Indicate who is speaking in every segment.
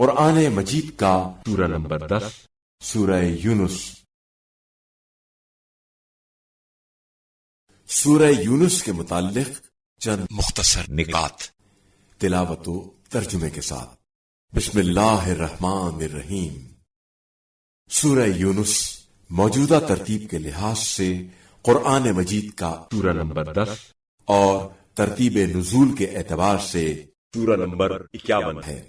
Speaker 1: قرآن مجید کا
Speaker 2: سورہ نمبر 10
Speaker 1: سورہ یونس۔ سورہ یونس کے متعلق چند مختصر نکات تلاوت و ترجمے کے ساتھ۔ بسم اللہ الرحمن الرحیم۔ سورہ یونس موجودہ ترتیب کے لحاظ سے قرآن مجید کا
Speaker 2: سورہ نمبر 10
Speaker 1: اور ترتیب نزول کے اعتبار سے
Speaker 2: سورہ نمبر 51
Speaker 1: ہے۔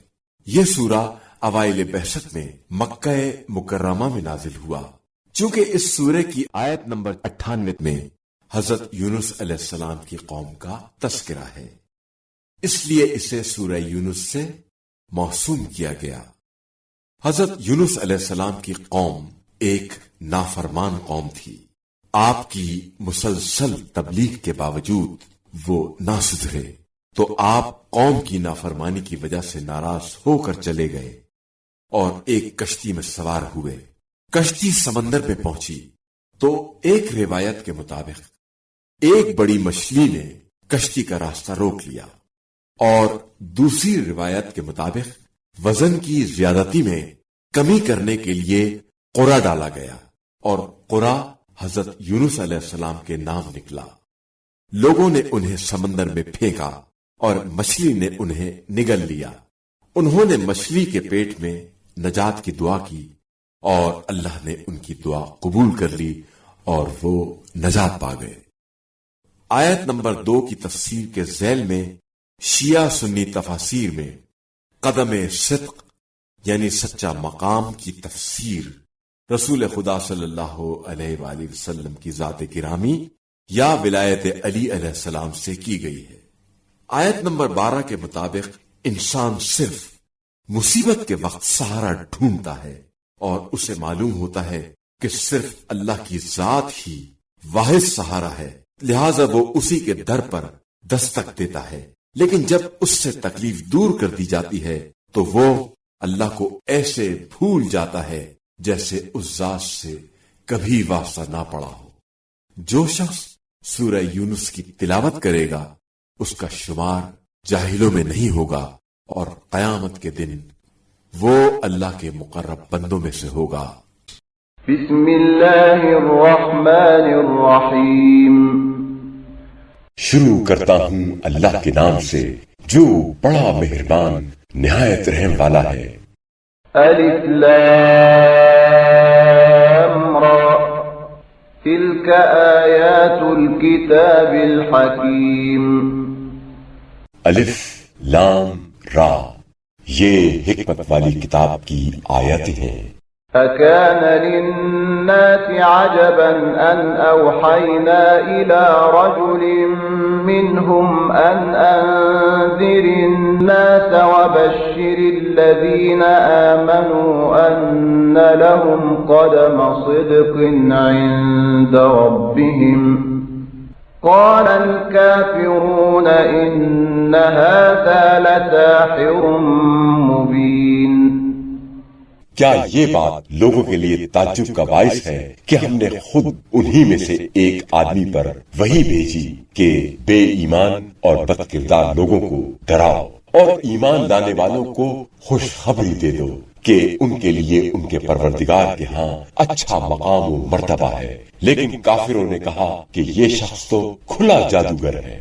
Speaker 1: یہ سورہ اوائل بعثت میں مکہ مکرمہ میں نازل ہوا۔ چونکہ اس سورے کی آیت نمبر 98 میں حضرت یونس علیہ السلام کی قوم کا تذکرہ ہے، اس لیے اسے سورہ یونس سے موسوم کیا گیا۔ حضرت یونس علیہ السلام کی قوم ایک نافرمان قوم تھی۔ آپ کی مسلسل تبلیغ کے باوجود وہ نہ سدھرے، تو آپ قوم کی نافرمانی کی وجہ سے ناراض ہو کر چلے گئے اور ایک کشتی میں سوار ہوئے۔ کشتی سمندر میں پہنچی تو ایک روایت کے مطابق ایک بڑی مچھلی نے کشتی کا راستہ روک لیا، اور دوسری روایت کے مطابق وزن کی زیادتی میں کمی کرنے کے لیے قرا ڈالا گیا، اور قرا حضرت یونس علیہ السلام کے نام نکلا۔ لوگوں نے انہیں سمندر میں پھینکا اور مچھلی نے انہیں نگل لیا۔ انہوں نے مچھلی کے پیٹ میں نجات کی دعا کی اور اللہ نے ان کی دعا قبول کر لی اور وہ نجات پا گئے۔ آیت نمبر 2 کی تفسیر کے ذیل میں شیعہ سنی تفاسیر میں قدم صدق یعنی سچا مقام کی تفسیر رسول خدا صلی اللہ علیہ وآلہ وسلم کی ذات گرامی یا ولایت علی علیہ السلام سے کی گئی ہے۔ آیت نمبر 12 کے مطابق انسان صرف مصیبت کے وقت سہارا ڈھونڈتا ہے اور اسے معلوم ہوتا ہے کہ صرف اللہ کی ذات ہی واحد سہارا ہے، لہذا وہ اسی کے در پر دستک دیتا ہے۔ لیکن جب اس سے تکلیف دور کر دی جاتی ہے تو وہ اللہ کو ایسے بھول جاتا ہے جیسے اس ذات سے کبھی واسطہ نہ پڑا ہو۔ جو شخص سورہ یونس کی تلاوت کرے گا اس کا شمار جاہلوں میں نہیں ہوگا، اور قیامت کے دن وہ اللہ کے مقرب بندوں میں سے ہوگا۔
Speaker 3: بسم اللہ الرحمن الرحیم۔
Speaker 4: شروع کرتا ہوں اللہ کے نام سے جو بڑا مہربان نہایت رحم والا ہے۔
Speaker 3: الف لام را تلک آیات الکتاب الحکیم۔
Speaker 4: الف لام را، یہ حکمت والی کتاب کی آیاتیں ہیں۔
Speaker 3: أكان للناس عجبا أن أوحينا إلى رجل منهم أن أنذر الناس وبشر الذين آمنوا أن لهم قدم صدق عند ربهم قال الكافرون إن هذا لساحر مبين۔
Speaker 4: کیا یہ بات لوگوں کے لیے تعجب کا باعث ہے کہ ہم نے خود انہی میں سے ایک آدمی پر وحی بھیجی کہ بے ایمان اور بد کردار لوگوں کو ڈراؤ اور ایمان لانے والوں کو خوشخبری دے دو کہ ان کے لیے ان کے پروردگار کے ہاں اچھا مقام و مرتبہ ہے۔ لیکن کافروں نے کہا کہ یہ شخص تو کھلا جادوگر ہے۔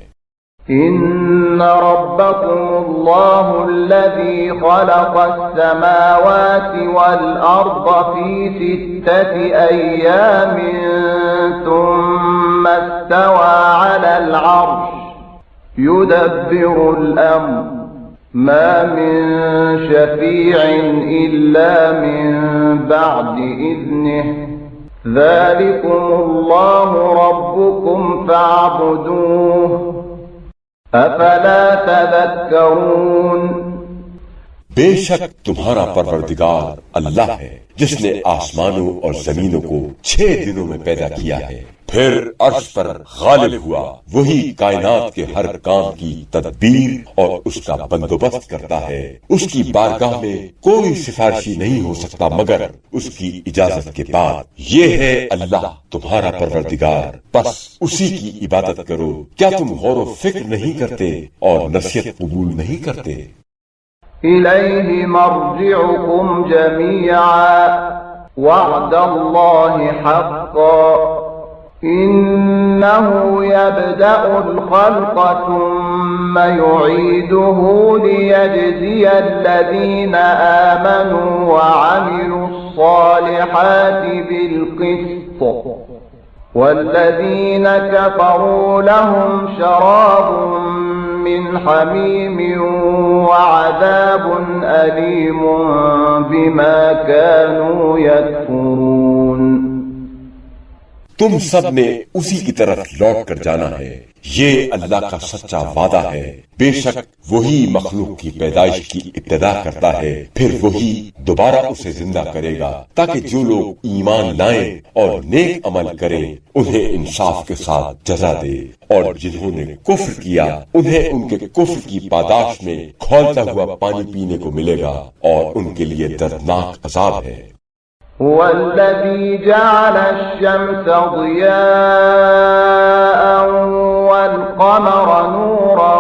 Speaker 3: إن ربكم الله الذي خلق السماوات والأرض في 6 أيام ثم استوى على العرش يدبر الأمر ما من شفيع إلا من بعد إذنه ذلكم الله ربكم فاعبدوه افلا تذکرون۔
Speaker 4: بے شک تمہارا پروردگار اللہ ہے جس نے آسمانوں اور زمینوں کو 6 دنوں میں پیدا کیا ہے، پھر عرش پر غالب ہوا۔ وہی کائنات کے ہر کام کی تدبیر اور اس کا بندوبست کرتا ہے۔ اس کی بارگاہ میں کوئی سفارشی نہیں ہو سکتا مگر اس کی اجازت کے بعد۔ یہ ہے اللہ تمہارا پروردگار، بس اسی کی عبادت کرو۔ کیا تم غور و فکر نہیں کرتے اور نصیحت قبول نہیں کرتے؟
Speaker 3: إليه مرجعكم جميعا وعد الله حقا إنه يبدأ الخلق ثم يعيده ليجزي الذين آمنوا وعملوا الصالحات بالقسط والذين كفروا لهم شراب من حميم وعذاب أليم بما كانوا يكفرون.
Speaker 4: تم سب نے اسی کی طرف لوٹ کر جانا ہے، یہ اللہ کا سچا وعدہ ہے. بے شک وہی مخلوق کی پیدائش کی ابتدا کرتا ہے، پھر وہی دوبارہ اسے زندہ کرے گا تاکہ جو لوگ ایمان لائیں اور نیک عمل کریں انہیں انصاف کے ساتھ جزا دے، اور جنہوں نے کفر کیا انہیں ان کے کفر کی پاداش میں کھولتا ہوا پانی پینے کو ملے گا اور ان کے لیے دردناک عذاب ہے.
Speaker 3: هو الذي جعل الشمس ضياء والقمر نورا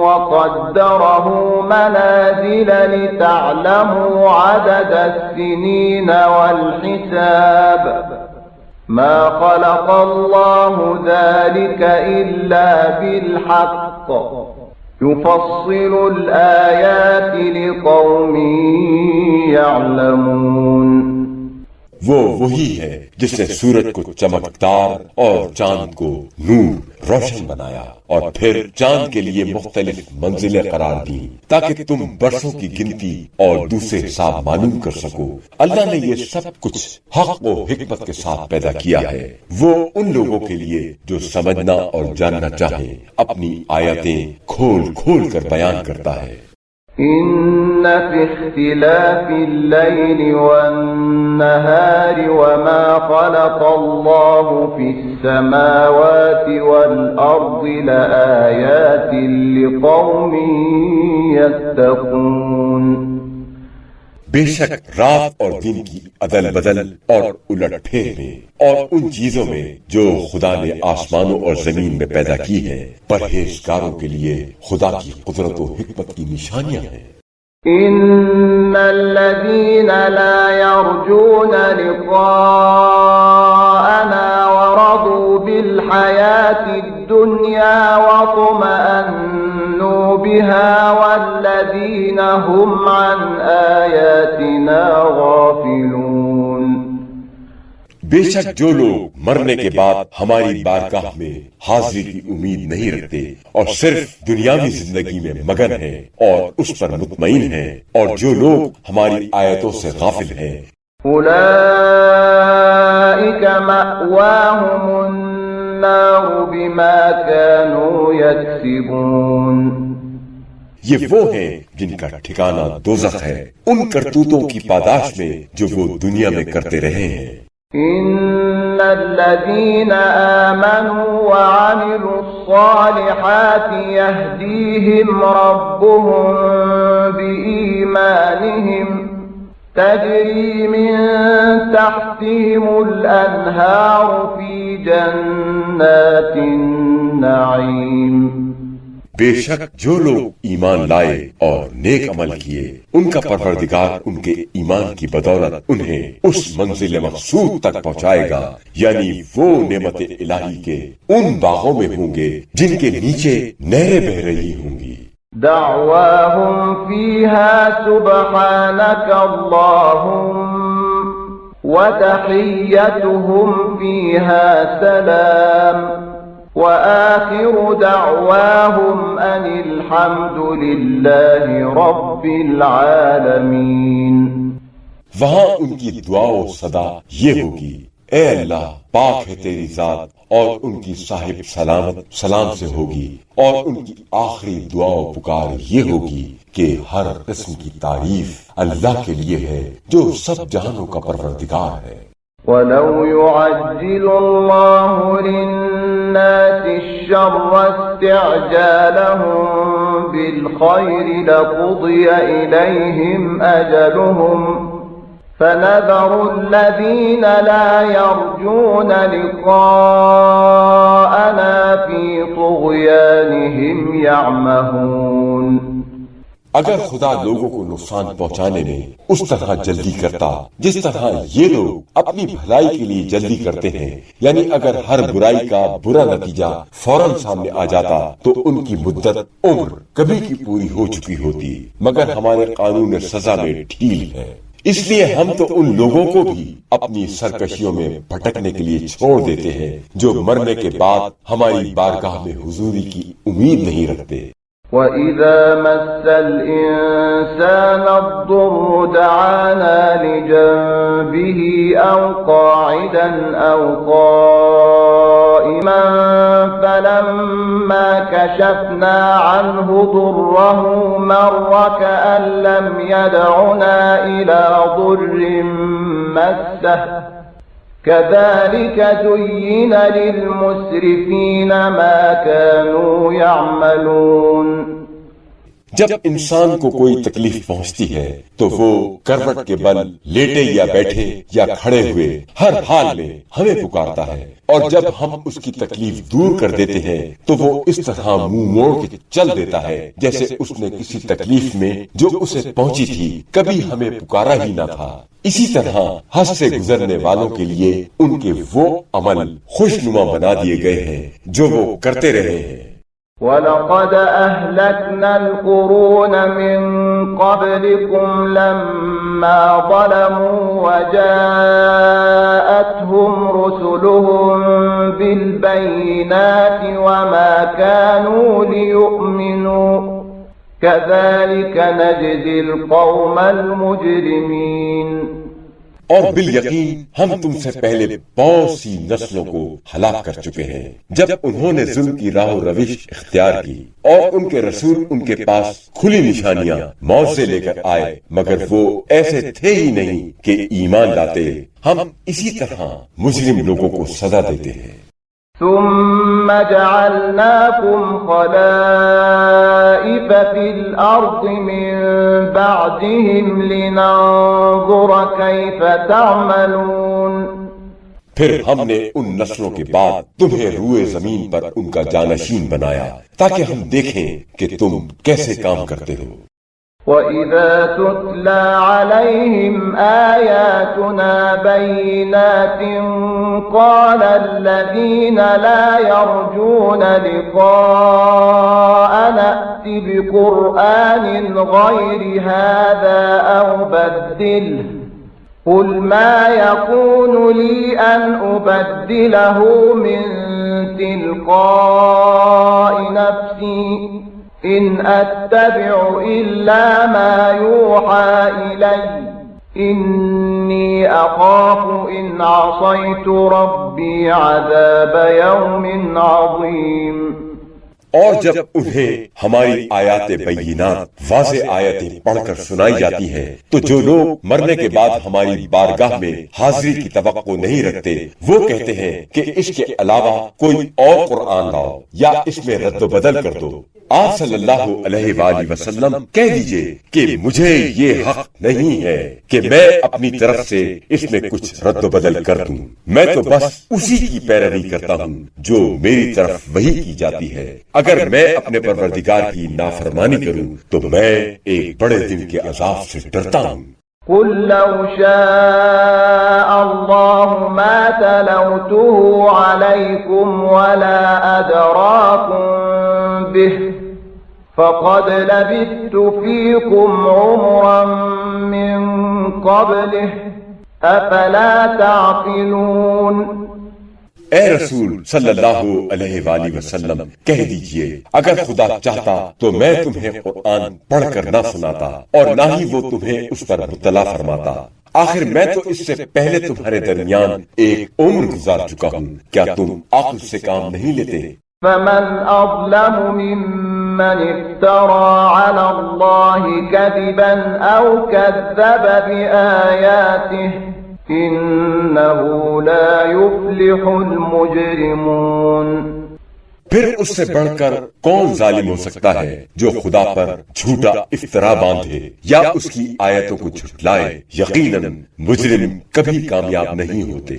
Speaker 3: وقدره منازل لتعلموا عدد السنين والحساب ما خلق الله ذلك إلا بالحق يفصل الآيات لقوم يعلمون.
Speaker 4: وہ وہی ہے جس نے سورج کو چمکدار اور چاند کو نور روشن بنایا اور پھر چاند کے لیے مختلف منزلیں قرار دی تاکہ تم برسوں کی گنتی اور دوسرے حساب معلوم کر سکو. اللہ نے یہ سب کچھ حق و حکمت کے ساتھ پیدا کیا ہے. وہ ان لوگوں کے لیے جو سمجھنا اور جاننا چاہیں اپنی آیتیں کھول کھول کر بیان کرتا ہے.
Speaker 3: إن في اختلاف الليل والنهار وما خلق الله في السماوات والأرض لآيات لقوم يتقون.
Speaker 4: بے شک رات اور دن کی عدل بدل اور الٹ پھیر میں اور ان چیزوں میں جو خدا نے آسمانوں اور زمین میں پیدا کی ہیں پرہیزگاروں کے لیے خدا کی قدرت و حکمت کی نشانیاں ہیں.
Speaker 3: إن الذين لا يرجون لقاءنا ورضوا بالحياة الدنيا واطمأنوا بها والذين هم عن آياتنا غافلون.
Speaker 4: بے شک جو لوگ مرنے کے بعد ہماری بارگاہ میں حاضری کی امید نہیں رکھتے اور صرف دنیاوی زندگی میں مگن ہیں اور اس پر مطمئن ہیں، اور جو لوگ ہماری آیتوں سے غافل ہیں،
Speaker 3: أولئك مأواهم النار بما كانوا يكسبون.
Speaker 4: یہ وہ ہیں جن کا ٹھکانہ دوزخ ہے ان کرتوتوں کی پاداش میں جو وہ دنیا میں کرتے رہے ہیں.
Speaker 3: إن الذين آمنوا وعملوا الصالحات يهديهم ربهم بإيمانهم تجري من تحتهم الأنهار في جنات النعيم.
Speaker 4: بے شک جو لوگ ایمان لائے اور نیک عمل کیے ان کا پروردگار ان کے ایمان کی بدولت انہیں اس منزل مقصود تک پہنچائے گا، یعنی وہ نعمت الہی کے ان باغوں میں ہوں گے جن کے نیچے نہریں بہہ رہی ہوں گی.
Speaker 3: دعواهم فيها سبحانك اللهم وتحيتهم فيها سلام وآخر دعواهم أن الحمد لله رب العالمين.
Speaker 4: وہاں ان کی دعا و صدا یہ ہوگی، اے اللہ پاک ہے تیری ذات، اور ان کی صاحب سلامت سلام سے ہوگی، اور ان کی آخری دعا و پکار یہ ہوگی کہ ہر قسم کی تعریف اللہ کے لیے ہے جو سب جہانوں کا پروردگار ہے.
Speaker 3: وَلَوْ يُعَجِّلُ اللَّهُ لِلنَّاسِ الشَّرَّ اسْتِعْجَالَهُم بِالْخَيْرِ لَقُضِيَ إِلَيْهِمْ أَجَلُهُمْ فَنَذَرُ الَّذِينَ لَا يَرْجُونَ لِقَاءَنَا فِي طُغْيَانِهِمْ يَعْمَهُونَ.
Speaker 4: اگر خدا لوگوں کو نقصان پہنچانے میں اس طرح جلدی کرتا جس طرح یہ لوگ اپنی بھلائی کے لیے جلدی کرتے ہیں، یعنی اگر ہر برائی کا برا نتیجہ فوراً سامنے آ جاتا تو ان کی مدت عمر کبھی کی پوری ہو چکی ہوتی، مگر ہمارے قانون سزا میں ڈھیل ہے، اس لیے ہم تو ان لوگوں کو بھی اپنی سرکشیوں میں بھٹکنے کے لیے چھوڑ دیتے ہیں جو مرنے کے بعد ہماری بارگاہ میں حضوری کی امید نہیں رکھتے۔
Speaker 3: وَإِذَا مَسَّ الْإِنسَانَ الضُّرُّ دَعَانَا لِجَنبِهِ أَوْ قَاعِدًا أَوْ قَائِمًا فَلَمَّا كَشَفْنَا عَنْهُ ضُرَّهُ مَرَّ كَأَن لَّمْ يَدْعُنَا إِلَى ضُرٍّ مَّسَّهُ كذلك زين للمسرفين ما كانوا يعملون۔
Speaker 4: جب انسان کو کوئی تکلیف پہنچتی ہے تو وہ کروٹ کے بل لیٹے یا بیٹھے یا کھڑے ہوئے ہر حال میں ہمیں پکارتا ہے، اور جب ہم اس کی تکلیف دور کر دیتے ہیں تو وہ اس طرح منہ موڑ کے چل دیتا ہے جیسے اس نے کسی تکلیف میں جو اسے پہنچی تھی کبھی ہمیں پکارا ہی نہ تھا۔ اسی طرح حد سے گزرنے والوں کے لیے ان کے وہ عمل خوشنما بنا دیے گئے ہیں جو وہ کرتے رہے ہیں۔
Speaker 3: وَلَقَدْ أَهْلَكْنَا الْقُرُونَ مِنْ قَبْلِكُمْ لَمَّا ظَلَمُوا وَجَاءَتْهُمْ رُسُلُهُم بِالْبَيِّنَاتِ وَمَا كَانُوا لِيُؤْمِنُوا كَذَلِكَ نَجْزِي الْقَوْمَ الْمُجْرِمِينَ۔
Speaker 4: اور بالیقین ہم تم سے پہلے بہت سی نسلوں کو ہلاک کر چکے ہیں جب انہوں نے ظلم کی راہ و روش اختیار کی اور ان کے رسول ان کے پاس کھلی نشانیاں معجزے لے کر آئے، مگر وہ ایسے تھے ہی نہیں کہ ایمان لاتے۔ ہم اسی طرح مجرم لوگوں کو سزا دیتے ہیں۔
Speaker 3: ثم جعلناكم خلائف في الأرض من بعدهم لننظر كيف تعملون۔
Speaker 4: پھر ہم نے ان نسلوں کے بعد تمہیں روئے زمین پر ان کا جانشین بنایا تاکہ ہم دیکھیں کہ تم کیسے کام کرتے ہو۔
Speaker 3: وَإِذَا تُتْلَى عَلَيْهِمْ آيَاتُنَا بَيِّنَاتٍ قَالَ الَّذِينَ لَا يَرْجُونَ لِقَاءَنَا ائْتِ بِقُرْآنٍ غَيْرِ هَذَا أَوْ بَدِّلْهُ قُلْ مَا يَكُونُ لِي أَنْ أُبَدِّلَهُ مِنْ تِلْقَاءِ نَفْسِي إِنْ أَتَّبِعُ إِلَّا مَا يُوحَى إِلَيَّ إِنِّي أَخَافُ إِنْ عَصَيْتُ رَبِّي عَذَابَ يَوْمٍ عَظِيمٍ۔
Speaker 4: اور جب انہیں ہماری آیات بینات واضح آیتیں پڑھ کر سنائی جاتی ہیں تو جو لوگ مرنے کے بعد ہماری بارگاہ میں حاضری کی توقع نہیں رکھتے وہ کہتے ہیں کہ اس کے علاوہ کوئی اور قرآن لاؤ یا اس میں رد و بدل کر دو۔ آپ صلی اللہ علیہ وآلہ وسلم کہہ دیجئے کہ مجھے یہ حق نہیں ہے کہ میں اپنی طرف سے اس میں کچھ رد و بدل کر دوں، میں تو بس اسی کی پیروی کرتا ہوں جو میری طرف وحی کی جاتی ہے۔ اگر میں اپنے پروردگار کی نافرمانی کروں تو میں ایک بڑے دن کے عذاب سے ڈرتا ہوں۔
Speaker 3: قُلْ لَوْ شَاءَ اللَّهُ مَا تَلَوْتُهُ عَلَيْكُمْ وَلَا أَدْرَاكُمْ بِهِ فَقَدْ لَبِثْتُ فِيكُمْ عُمُرًا مِّن قَبْلِهِ أَفَلَا تَعْقِلُونَ۔
Speaker 4: اے رسول صلی اللہ علیہ وآلہ وسلم کہہ دیجئے اگر خدا چاہتا تو میں تمہیں قرآن پڑھ کر نہ سناتا اور نہ ہی وہ تمہیں اس پر مطلع فرماتا۔ آخر میں تو اس سے پہلے تمہارے درمیان ایک عمر گزار چکا ہوں، کیا تم عقل سے کام نہیں لیتے؟
Speaker 3: فَمَنْ أَظْلَمُ مِمَّنِ افْتَرَى عَلَى اللَّهِ كَذِبًا أَوْ كَذَّبَ بِآيَاتِهِ إِنَّهُ لَا يُفْلِحُ الْمُجْرِمُونَ۔
Speaker 4: پھر اس سے بڑھ کر کون ظالم ہو سکتا ہے جو خدا پر جھوٹا افطرا باندھے یا اس کی آیتوں کو جھٹلائے؟ یقیناً مجرم کبھی کامیاب نہیں ہوتے۔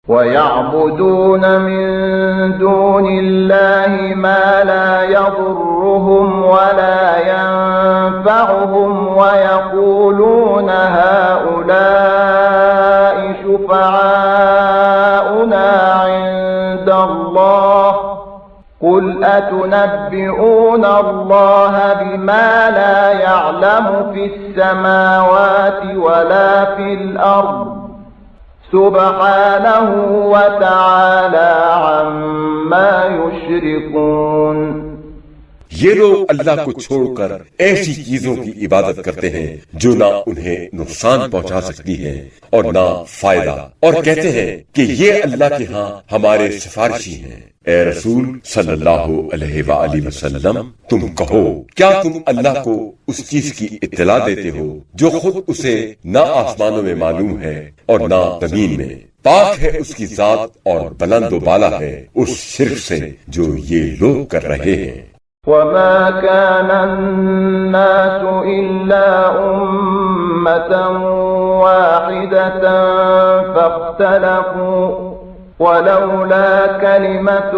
Speaker 3: وَيَعْبُدُونَ مِن دُونِ اللَّهِ مَا لَا يَضُرُّهُمْ وَلَا يَنفَعُهُمْ تسمعهم ويقولون هؤلاء شفعاؤنا عند الله قل أتنبئون الله بما لا يعلم في السماوات ولا في الأرض سبحانه وتعالى عما يشركون۔
Speaker 4: یہ لوگ اللہ کو چھوڑ کر ایسی چیزوں کی عبادت کرتے ہیں جو نہ انہیں نقصان پہنچا سکتی ہے اور نہ فائدہ، اور کہتے ہیں کہ یہ اللہ کے ہاں ہمارے سفارشی ہیں۔ اے رسول صلی اللہ علیہ وآلہ وسلم، تم کہو کیا تم اللہ کو اس چیز کی اطلاع دیتے ہو جو خود اسے نہ آسمانوں میں معلوم ہے اور نہ زمین میں؟ پاک ہے اس کی ذات اور بلند و بالا ہے اس شرک سے جو یہ لوگ کر رہے ہیں۔
Speaker 3: وما كان الناس إلا أمة واحدة فاختلفوا ولولا كلمة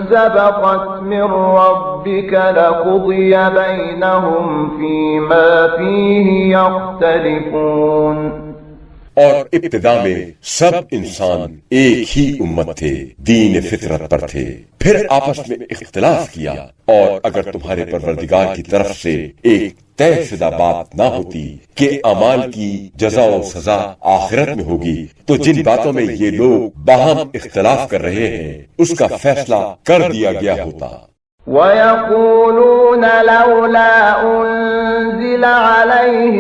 Speaker 3: سبقت من ربك لقضي بينهم فيما فيه يختلفون۔
Speaker 4: اور ابتدا میں سب انسان ایک ہی امت تھے، دین فطرت پر تھے، پھر آپس میں اختلاف کیا، اور اگر تمہارے پروردگار کی طرف سے ایک طے شدہ بات نہ ہوتی کہ اعمال کی جزا و سزا آخرت میں ہوگی تو جن باتوں میں یہ لوگ باہم اختلاف کر رہے ہیں اس کا فیصلہ کر دیا گیا ہوتا۔
Speaker 3: وَيَقُولُونَ لَوْلَا أُنزِلَ عَلَيْهِ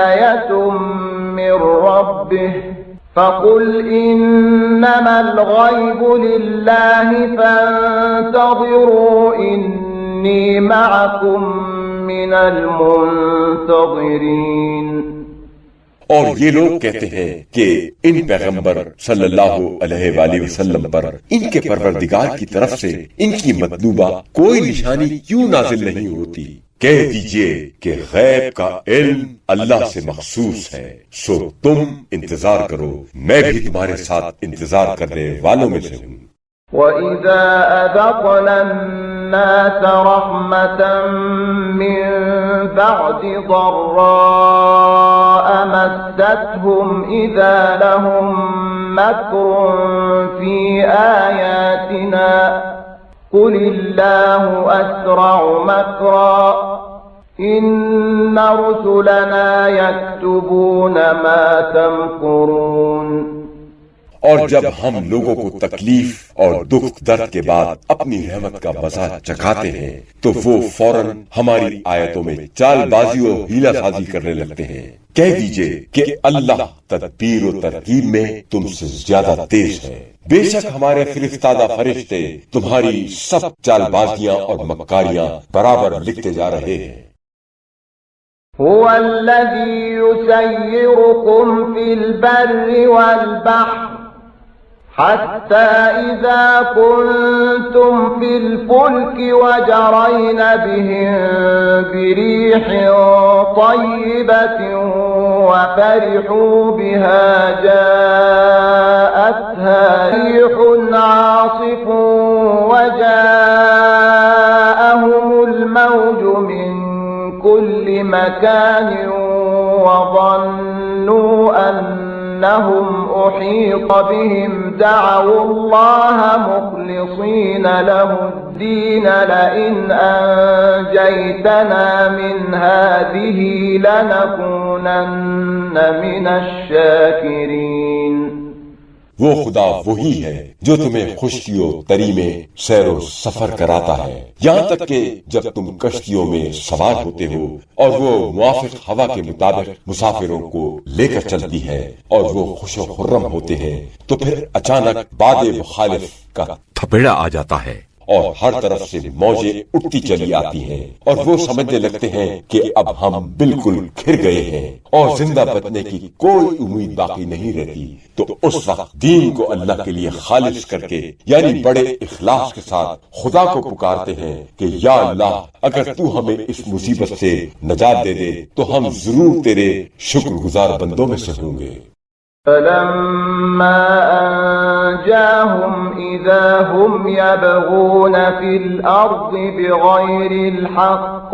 Speaker 3: آيَةٌ من ربه فقل إنما الغيب لله فانتظروا إني معكم من المنتظرين۔
Speaker 4: اور یہ لوگ کہتے ہیں کہ ان پیغمبر صلی اللہ علیہ وآلہ وسلم پر ان کے پروردگار کی طرف سے ان کی مطلوبہ کوئی نشانی کیوں نازل نہیں ہوتی؟ کہہ دیجئے کہ غیب کا علم اللہ سے مخصوص ہے، سو تم انتظار کرو، میں بھی تمہارے ساتھ انتظار کرنے والوں میں سے ہوں۔
Speaker 3: وَإِذَا أَذَقْنَا النَّاسَ رَحْمَةً مِّن بَعْدِ ضَرَّاءَ مَسَّتْهُمْ إِذَا لَهُم مَّكْرٌ فِي آيَاتِنَا قل الله أسرع مكرا إن رسلنا يكتبون ما تمكرون۔
Speaker 4: اور جب ہم لوگوں کو تکلیف اور دکھ درد کے بعد اپنی رحمت کا مزہ چکھاتے ہیں تو وہ فوراً ہماری آیتوں میں چال بازی اور ہیلا سازی کرنے لگتے ہیں۔ کہہ دیجئے کہ اللہ تدبیر و ترتیب میں تم سے زیادہ تیز ہے، بے شک ہمارے فرستادہ فرشتے تمہاری سب چال بازیاں اور مکاریاں برابر لکھتے جا رہے ہیں۔
Speaker 3: هو الذي يسيركم في البر والبحر حتى إذا كنتم في الفلك وجرين بهم بريح طيبة وفرحوا بها جاءتها ريح عاصف وجاءهم الموج من كل مكان وظنوا أنهم أحيط بهم دعوا الله مخلصين له الدين لئن أنجيتنا من هذه لنكونن من الشاكرين۔
Speaker 4: وہ خدا وہی ہے جو تمہیں خشکیوں تری میں سیر و سفر کراتا ہے، یہاں تک کہ جب تم کشتیوں میں سوار ہوتے ہو اور وہ موافق ہوا کے مطابق مسافروں کو لے کر چلتی ہے اور وہ خوش و خرم ہوتے ہیں تو پھر اچانک باد مخالف کا تھپیڑا آ جاتا ہے اور ہر طرف سے موجیں اٹھتی چلی آتی ہیں اور وہ سمجھنے لگتے ہیں کہ اب ہم بالکل گھر گئے ہیں اور زندہ بچنے کی کوئی امید باقی نہیں رہتی، تو اس وقت دین کو اللہ کے لیے خالص کر کے یعنی بڑے اخلاص کے ساتھ خدا کو پکارتے ہیں کہ یا اللہ اگر تو ہمیں اس مصیبت سے نجات دے دے تو ہم ضرور تیرے شکر گزار بندوں میں سے ہوں گے۔
Speaker 3: فَلَمَّا أَنْجَاهُمْ إِذَا هُمْ يَبْغُونَ فِي الْأَرْضِ بِغَيْرِ الْحَقِّ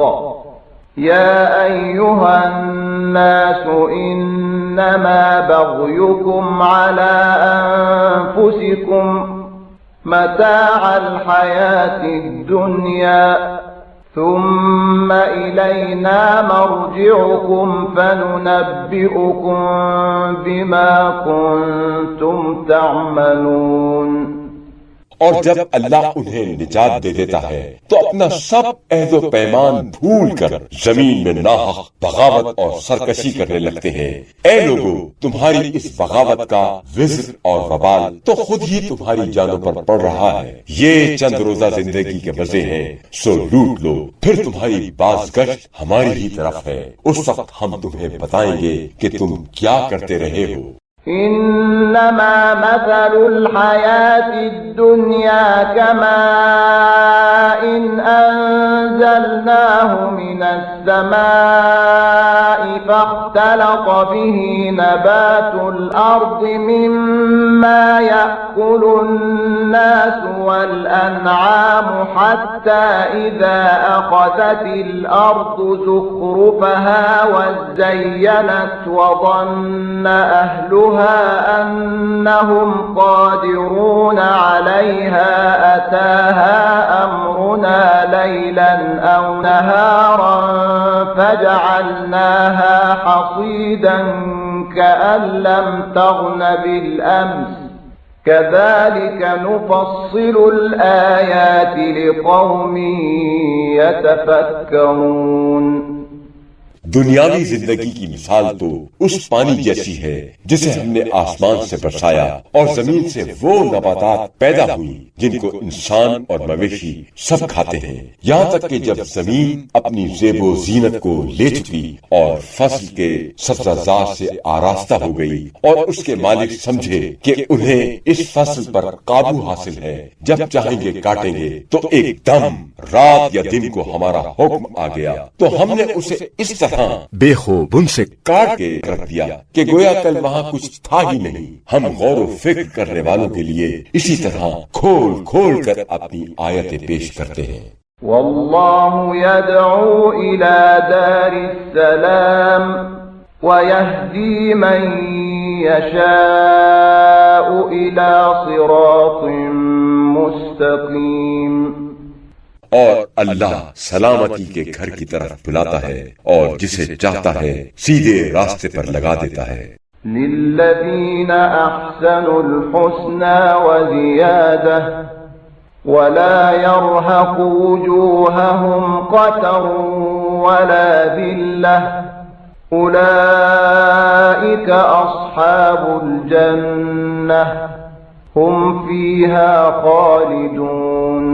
Speaker 3: يا أيها الناس إنما بغيكم على أنفسكم متاع الحياة الدنيا ثم إلينا مرجعكم فننبئكم بما كنتم تعملون.
Speaker 4: اور جب اللہ انہیں نجات دے دیتا ہے تو اپنا سب عہد و پیمان بھول کر زمین میں ناحق بغاوت اور سرکشی کرنے لگتے ہیں. اے لوگو، تمہاری اس بغاوت کا وزر اور وبال تو خود ہی تمہاری جانوں پر پڑ رہا ہے. یہ چند روزہ زندگی کے مزے ہیں، سو لوٹ لو، پھر تمہاری باز گشت ہماری ہی طرف ہے. اس وقت ہم تمہیں بتائیں گے کہ تم کیا کرتے رہے ہو.
Speaker 3: إنما مثل الحياة الدنيا كماء أنزلناه من السماء فاختلط به نبات الأرض مما يأكل الناس والأنعام حتى إذا أخذت الأرض زخرفها وزينت وظن أهلها أنهم قادرون عليها أتاها أمرنا ليلا أو نهارا فجعلناها حصيدا كأن لم تغن بالأمس كذلك نفصل الآيات لقوم يتفكرون.
Speaker 4: دنیاوی زندگی کی مثال تو اس پانی جیسی ہے جسے ہم نے آسمان سے برسایا اور زمین سے وہ نباتات پیدا ہوئی جن کو انسان اور مویشی سب کھاتے ہیں، یہاں تک کہ جب زمین اپنی زیب و زینت کو لے چکی اور فصل کے سبززار سے آراستہ ہو گئی اور اس کے مالک سمجھے کہ انہیں اس فصل پر قابو حاصل ہے، جب چاہیں گے کاٹیں گے تو ایک دم رات یا دن کو ہمارا حکم آ گیا تو ہم نے اسے اس طرح بے خوب ان سے کاٹ کے رکھ دیا کہ گویا کل وہاں کچھ تھا ہی نہیں. ہم غور و فکر کرنے والوں کے لیے اسی طرح کھول کھول کر اپنی آیتیں پیش کرتے ہیں.
Speaker 3: والله يدعو إلى دار السلام ويهدي من يشاء إلى صراط مستقيم.
Speaker 4: اور اللہ سلامتی کے گھر کی طرف بلاتا ہے اور جسے چاہتا ہے سیدھے راستے پر لگا دیتا ہے.
Speaker 3: للذین احسنوا الحسنى وزیادہ ولا يرهق وجوههم قتر ولا ذلة أولئك أصحاب الجنة هم فيها خالدون.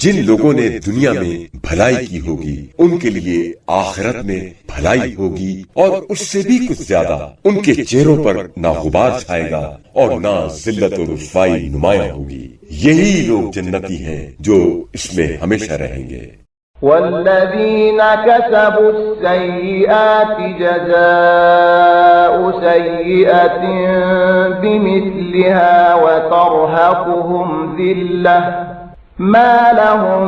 Speaker 4: جن لوگوں نے دنیا میں بھلائی کی ہوگی ان کے لیے آخرت میں بھلائی ہوگی اور اس سے بھی کچھ زیادہ. ان کے چہروں پر نہ غبار چھائے گا اور نہ ذلت و رسوائی نمایاں ہوگی. یہی لوگ جنتی ہیں جو اس میں ہمیشہ رہیں گے.
Speaker 3: والذین کسبوا السیئات جزاء سیئة بمثلها وترهقهم ذلة ما لهم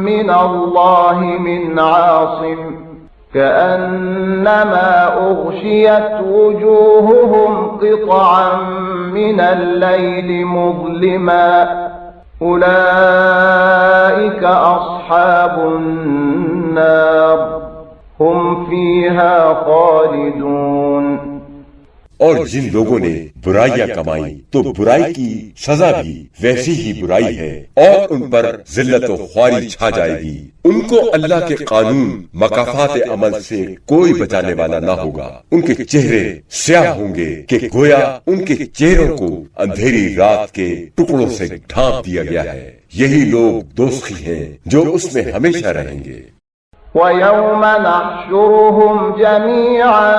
Speaker 3: من الله من عاصم كأنما أغشيت وجوههم قطعا من الليل مظلما أولئك أصحاب النار هم فيها خالدون.
Speaker 4: اور جن لوگوں نے برائیاں کمائی تو برائی کی سزا بھی ویسی ہی برائی ہے اور ان پر ذلت و خواری چھا جائے گی. ان کو اللہ کے قانون مکافات عمل سے کوئی بچانے والا نہ ہوگا. ان کے چہرے سیاہ ہوں گے کہ گویا ان کے چہروں کو اندھیری رات کے ٹکڑوں سے ڈھانپ دیا گیا ہے. یہی لوگ دوزخی ہیں جو اس میں ہمیشہ رہیں گے.
Speaker 3: وَيَوْمَ نَحْشُرُهُمْ جَمِيعًا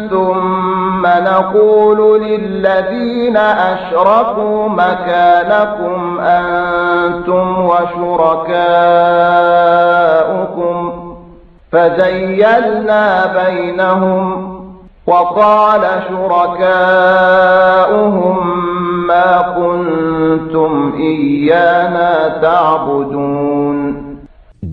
Speaker 3: ثُمَّ نَقُولُ لِلَّذِينَ أَشْرَكُوا مَكَانَكُمْ أَنْتُمْ وَشُرَكَاؤُكُمْ فَزَيَّلْنَا بَيْنَهُمْ وَقَالَ شُرَكَاؤُهُمْ مَا كُنْتُمْ إِيَّانَا تَعْبُدُونَ.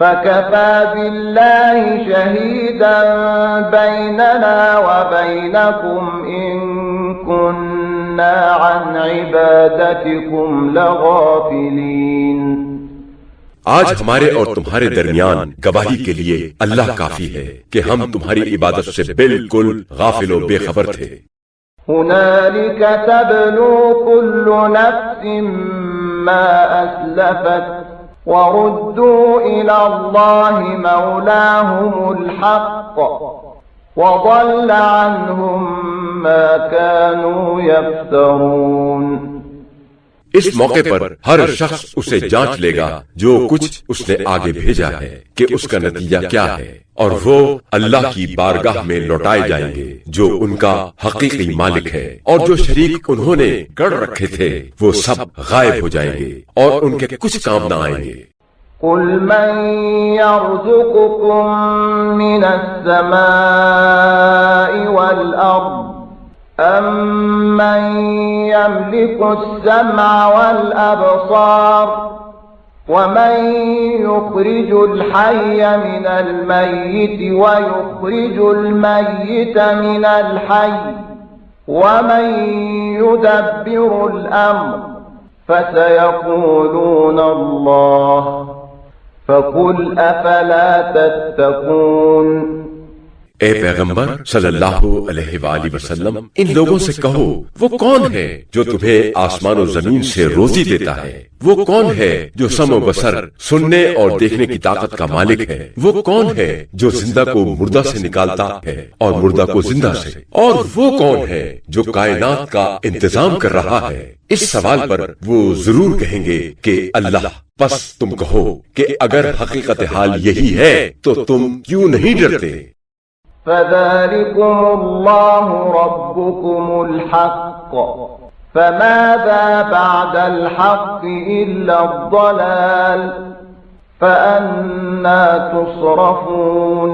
Speaker 3: فَكَفَى بِاللَّهِ شَهِيدًا بَيْنَنَا وَبَيْنَكُمْ إِن كُنَّا عَنْ عِبَادَتِكُمْ لَغَافِلِينَ۔
Speaker 4: آج ہمارے اور تمہارے درمیان گواہی کے لیے اللہ کافی ہے کہ ہم تمہاری عبادت سے بالکل غافل و بے خبر تھے۔
Speaker 3: هُنَالِكَ تَبْلُو كُلُّ نَفْسٍ مَا أَسْلَفَتْ وَرُدُّوا إِلَى اللَّهِ مَوْلَاهُمُ الْحَقِّ وَضَلَّ عَنْهُمْ مَا كَانُوا يَفْتَرُونَ۔
Speaker 4: اس موقع پر ہر شخص اسے جانچ لے گا جو کچھ اس نے آگے بھیجا ہے کہ اس کا نتیجہ کیا ہے، اور وہ اللہ کی بارگاہ میں لوٹائے جائیں گے جو ان کا حقیقی مالک ہے، اور جو شریک انہوں نے گڑ رکھے تھے وہ سب غائب ہو جائیں گے اور ان کے کچھ کام نہ آئیں گے۔
Speaker 3: قُلْ مَن يَرْزُقُكُم مِّنَ السَّمَاءِ وَالْأَرْضِ أَمَّن يَمْلِكُ السَّمْعَ وَالْأَبْصَارَ وَمَن يُخْرِجُ الْحَيَّ مِنَ الْمَيِّتِ وَيُخْرِجُ الْمَيِّتَ مِنَ الْحَيِّ وَمَن يُدَبِّرُ الْأَمْرَ فَسَيَقُولُونَ اللَّهُ فَقُلْ أَفَلَا تَتَّقُونَ۔
Speaker 4: اے پیغمبر صلی اللہ علیہ وآلہ وسلم، ان لوگوں سے کہو وہ کون ہے جو تمہیں آسمان و زمین سے روزی دیتا ہے؟ وہ کون ہے جو سمع و بصر، سننے اور دیکھنے کی طاقت کا مالک ہے؟ وہ کون ہے جو زندہ کو مردہ سے نکالتا ہے اور مردہ کو زندہ سے؟ اور وہ کون ہے جو کائنات کا انتظام کر رہا ہے؟ اس سوال پر وہ ضرور کہیں گے کہ اللہ۔ پس تم کہو کہ اگر حقیقت حال یہی ہے تو تم کیوں نہیں ڈرتے؟
Speaker 3: فَذَلِكُمُ اللَّهُ رَبُّكُمُ الْحَقُّ فَمَاذَا بَعْدَ الْحَقِّ إِلَّا الضَّلَالُ فَأَنَّى تُصْرَفُونَ۔